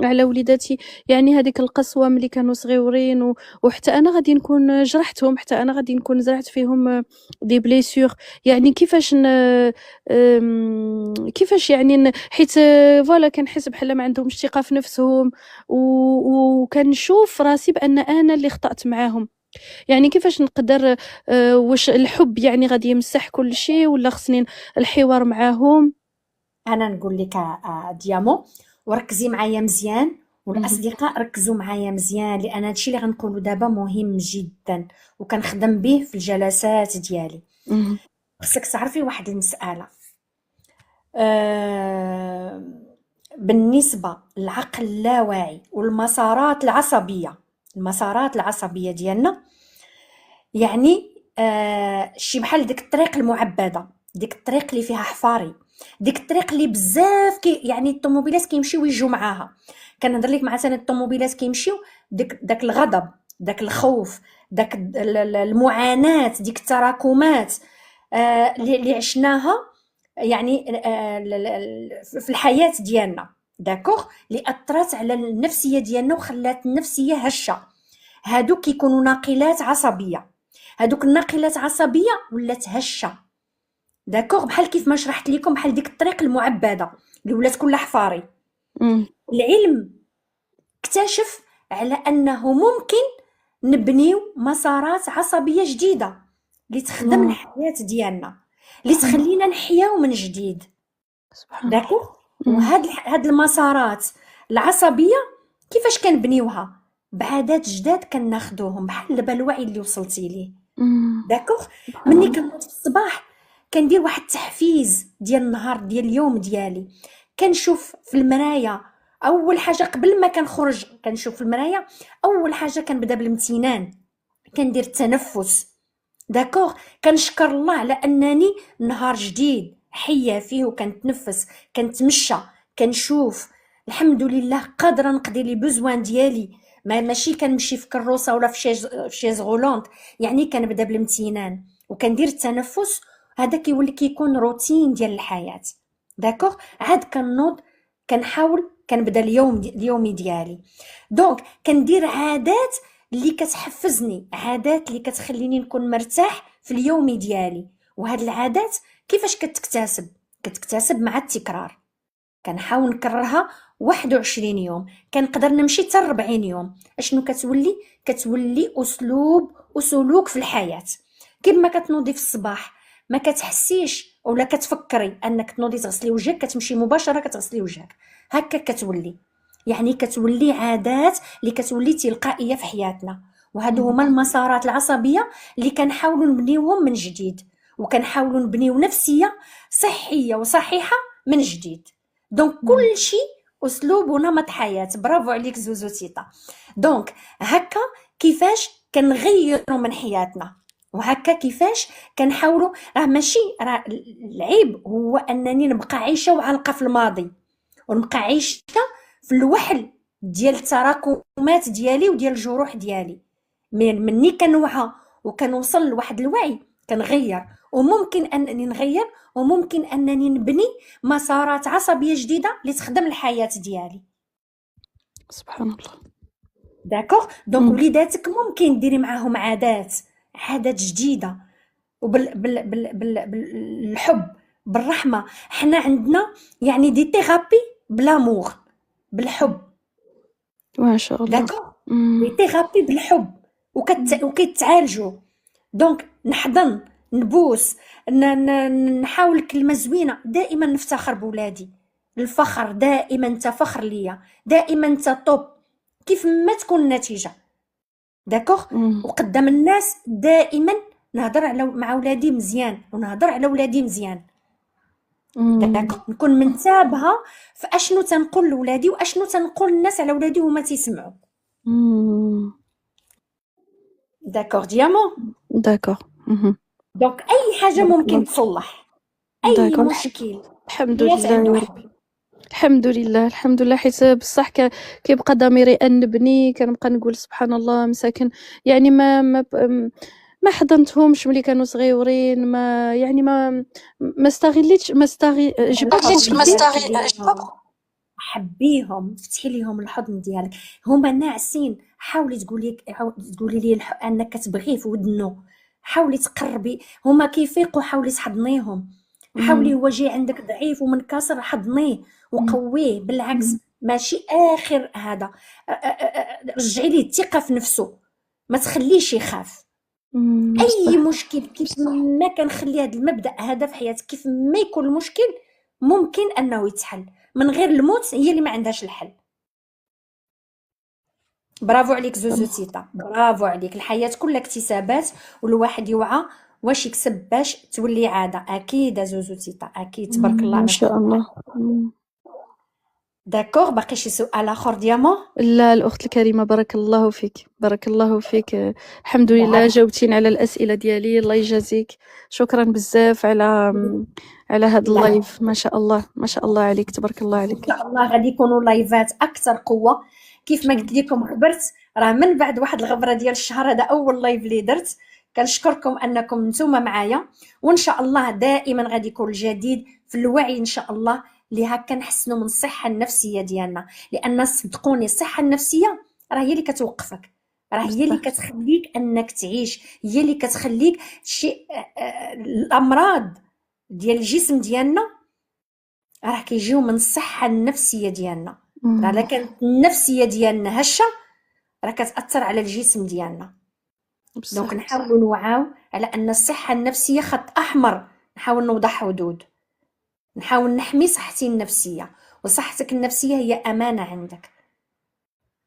على وليداتي، يعني هذيك القسوة ملي كانوا صغيورين وحتى أنا غادي نكون جرحتهم، حتى أنا غادي نكون زرعت فيهم دي blessures، يعني كيفاش يعني حيت فوالا كنحس بحال ما عندهمش ثقة في نفسهم، وكنشوف راسي بأن أنا اللي خطأت معاهم، يعني كيفاش نقدر واش الحب يعني غادي يمسح كل شيء والّا خصني الحوار معاهم؟ انا نقول لك ديامو، وركزي معايا مزيان، اهم، والاصدقاء ركزوا معايا مزيان، لان هادشي اللي غنقوله دابا مهم جدا وكنخدم به في الجلسات ديالي. اهم، خصك تعرفي واحد المساله. آه، بالنسبة للعقل اللاواعي والمسارات العصبية، المسارات العصبية ديالنا، يعني شي بحال ديك الطريق المعبدة، ديك الطريق اللي فيها حفاري، ديك الطريق اللي بزاف يعني الطوموبيلات كيمشيو ويجوا معاها. كنهضر لك مثلا الطوموبيلات كيمشيو، داك الغضب، داك الخوف، داك المعاناة، ديك التراكمات اللي عشناها، يعني في الحياة ديالنا. داكوغ. اللي اثرت على النفسية ديالنا وخلات النفسية هشة. هادوك كيكونوا ناقلات عصبية. هادوك الناقلات عصبية ولات هشة. داكوغ. بحال كيف ما شرحت لكم، بحال ديك الطريق المعبدة اللي ولات كلها حفاري. إمم، العلم اكتشف على انه ممكن نبنيو مسارات عصبية جديدة اللي تخدم آه، الحياة ديالنا، اللي تخلينا نحياو من جديد. سبحان الله، داكوغ. إمم، هاد المسارات العصبيه كيفاش كنبنيوها؟ بعادات جداد كناخدوهم بحال دابا الوعي اللي وصلتي ليه. إمم، داكوغ. سبحان مني الله، كنوض في الصباح كندير واحد التحفيز ديال النهار ديال اليوم ديالي. كنشوف في المرايه اول حاجه قبل ما كنخرج. كنشوف في المرايه اول حاجه كنبدا بالامتنان، كندير التنفس. داكوغ. كنشكر الله على انني نهار جديد حيه فيه وكنتنفس، كنتمشى، كنشوف. الحمد لله قادره نقضي لي بوزوان ديالي، ماشي كنمشي في كروسه ولا في شيز غولونت، يعني كنبدا بالامتنان وكندير التنفس. هذا كيولي كيكون روتين ديال الحياه. داكوغ، عاد كنوض كنحاول كنبدا اليومي ديالي. دونك كندير عادات اللي كتحفزني، عادات اللي كتخليني نكون مرتاح في اليومي ديالي. وهاد العادات كيفاش كتكتسب مع التكرار. كنحاول نكررها 21 يوم، كنقدر نمشي حتى 40 يوم. اشنو كتولي اسلوب وسلوك في الحياه. كيما كتنوضي في الصباح ما كتحسيش ولا كتفكري انك تنوضي تغسلي وجهك، كتمشي مباشره كتغسلي وجهك. هكا كتولي، يعني كتولي عادات اللي كتولي تلقائيه في حياتنا. وهادو هما المسارات العصبيه اللي كنحاولوا نبنيوهم من جديد، وكنحاولوا نبنيو نفسيه صحيه وصحيحه من جديد. دونك كل شيء اسلوب ونمط حياه. برافو عليك زوزو تيتا. دونك هكا كيفاش كنغيروا من حياتنا، وهكا كيفاش كنحاولوا. راه العيب هو انني نبقى عايشه وعالقه في الماضي، ونبقى عايشه في الوحل ديال التراكمات ديالي وديال الجروح ديالي. مني كنوعى وكنوصل لواحد الوعي كنغير، وممكن انني نغير، وممكن انني نبني مسارات عصبيه جديده اللي تخدم الحياه ديالي. سبحان الله. داكوغ. دونك وليداتك ممكن ديري معاهم عادات جديده، بالحب، بالرحمه. حنا عندنا يعني دي ثيرابي بلامور، بالحب. ما شاء الله. داكوغ، دي ثيرابي بالحب وكيتعالجوا. دونك نحضن، نبوس، نحاول كلمه زوينه. دائما نفتخر بولادي، الفخر دائما انت فخر ليا، دائما انت توب كيف ما تكون النتيجه. داكوغ. وقدام الناس دائما نهضر مع ولادي مزيان، ونهضر على ولادي مزيان. داكوغ، نكون منتبهه في اشنو تنقول لولادي واشنو تنقول الناس على ولادي وهما تيسمعوا. داكوغ ديامون. داكوغ. دونك اي حاجه ممكن تصلح، اي مشكل الحمد حياة لله عنده يا حل. ربي. الحمد لله الحمد لله، حيت بصح كيبقى ضميري انبني، كنبقى نقول سبحان الله مساكن، يعني ما حضنتهمش ملي كانوا صغيورين، ما يعني ما استغليتش جي با حبيهم، فتحي ليهم الحضن ديالك. هما ناعسين، حاولي تقولي لي انك كتبغيه في ودنو، حاولي تقربي. هما كيفيقوا حاولي تحضنيهم. حاولي، هو جاي عندك ضعيف ومنكسر، حضنيه وقويه. بالعكس، ماشي اخر هذا. رجعي ليه الثقه في نفسه، ما تخليش يخاف. اي مشكل كيف ما كنخلي هذا المبدا هذا في حياتك، كيف ما يكون المشكل ممكن انه يتحل. من غير الموت هي اللي ما عندهاش الحل. برافو عليك زوزو تيتا، برافو عليك. الحياه كلها اكتسابات، والواحد يوعى واش يكسب باش تولي عاده. اكيد زوزو تيتا، اكيد. تبارك الله ما شاء الله. داكوغ. باقي شي سؤال اخر ديامون؟ لا الاخت الكريمه، بارك الله فيك، بارك الله فيك. الحمد لله جاوبتيني على الاسئله ديالي، الله يجازيك. شكرا بزاف على هذا اللايف. ما شاء الله ما شاء الله عليك، تبارك الله عليك. ان شاء الله غادي يكونوا لايفات اكثر قوه. كيف ما قلت لكم خبرت، راه من بعد واحد الغبره ديال الشهر هذا اول لايف اللي درت. كنشكركم انكم نتوما معايا، وان شاء الله دائما غادي يكون الجديد في الوعي ان شاء الله، اللي هكا نحسنوا من الصحه النفسيه ديالنا. لان صدقوني الصحه النفسيه راه هي اللي كتوقفك، راه هي اللي كتخليك انك تعيش، هي اللي كتخليك شي الامراض ديال الجسم ديالنا راه كيجيو من الصحه النفسيه ديالنا. راه الا كانت النفسيه ديالنا هشه راه كتاثر على الجسم ديالنا. دونك نحاولوا نوعاو على ان الصحه النفسيه خط احمر، نحاول نوضح حدود، نحاول نحمي صحتي النفسيه. وصحتك النفسيه هي امانه عندك،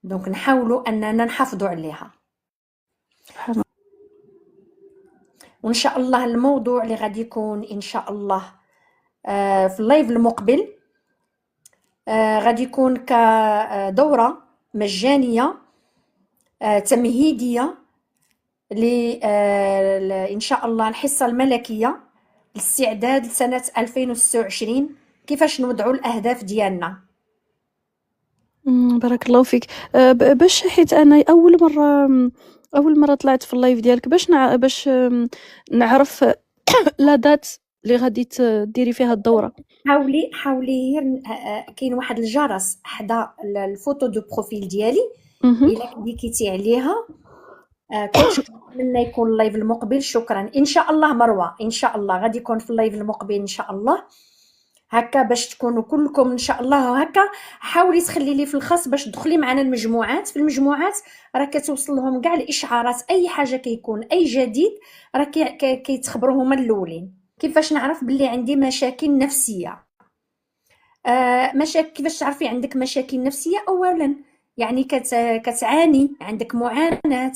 دونك نحاولوا اننا نحافظوا عليها. وان شاء الله الموضوع اللي غادي يكون ان شاء الله في اللايف المقبل غادي يكون كدورة مجانية تمهيدية إن شاء الله الحصة الملكية لاستعداد لسنة 2026. كيفاش نوضعوا الأهداف ديالنا. بارك الله فيك. باش حيت انا اول مره طلعت في اللايف ديالك باش نعرف لا دات اللي غادي ديري فيها الدوره. حاولي غير كاين واحد الجرس حدا الفوتو دو بروفيل ديالي، مهم. الا كليكيتي عليها كلشي نتمنى يكون اللايف المقبل. شكرا ان شاء الله مروه، ان شاء الله غادي يكون في اللايف المقبل ان شاء الله، هكا باش تكونوا كلكم ان شاء الله. وهكا حاولي تخلي لي في الخاص باش تدخلي معنا المجموعات. في المجموعات راه كتوصل لهم كاع الاشعارات، اي حاجه كيكون اي جديد راه كيتخبروا هما الاولين. كيفاش نعرف باللي عندي مشاكل نفسيه؟ مشاكل كيفاش تعرفي عندك مشاكل نفسيه؟ اولا يعني كتعاني، عندك معاناه،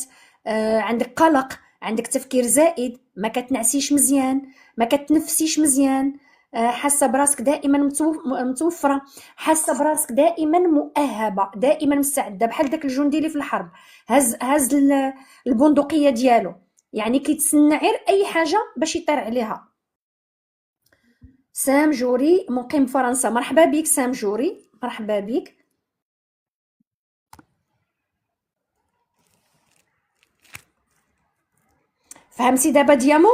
عندك قلق، عندك تفكير زائد، ما كتنعسيش مزيان، ما كتنفسيش مزيان، حاسه براسك دائما متوفره، حاسه براسك دائما مؤهبه، دائما مستعده، بحال داك الجندي اللي في الحرب هز البندقيه ديالو، يعني كيتسنى غير اي حاجه باش يطير عليها. سام جوري مقيم فرنسا، مرحبا بك سام جوري، مرحبا بك. فهمتي دابا ديامو؟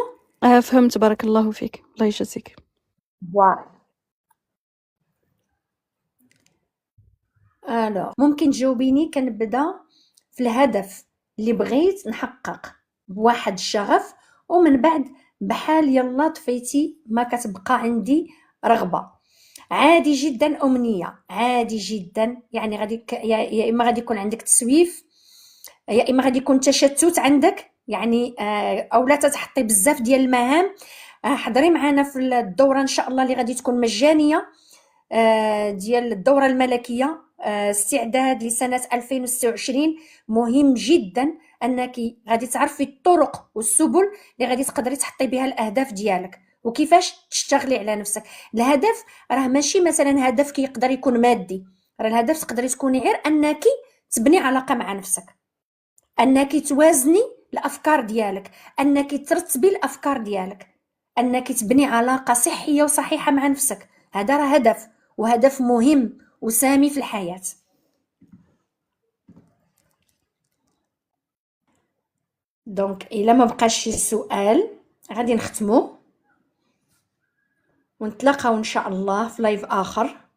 فهمت، بارك الله فيك، الله يجازيك. الو ممكن تجاوبيني؟ كنبدا في الهدف اللي بغيت نحقق بواحد الشغف، ومن بعد بحال يلا طفيتي ما كتبقى عندي رغبه. عادي جدا، امنيه عادي جدا، يعني غادي يا اما غادي يكون عندك تسويف، يا اما غادي يكون تشتت عندك، يعني او لا تتحطي بزاف ديال المهام. حضري معنا في الدوره ان شاء الله اللي غادي تكون مجانيه، ديال الدوره الملكيه، استعداد لسنه 2026. مهم جدا انك غادي تعرفي الطرق والسبل اللي غادي تقدري تحطي بها الاهداف ديالك، وكيفاش تشتغلي على نفسك. الهدف راه ماشي مثلا هدف كيقدر يكون مادي، راه الهدف تقدري تكوني غير انك تبني علاقه مع نفسك، انك توازني الافكار ديالك، انك ترتبي الافكار ديالك، انك تبني علاقه صحيه وصحيحه مع نفسك. هذا راه هدف، وهدف مهم وسامي في الحياه. دونك الا ما بقاش شي سؤال غادي نختمو ونتلاقاو ان شاء الله في لايف اخر.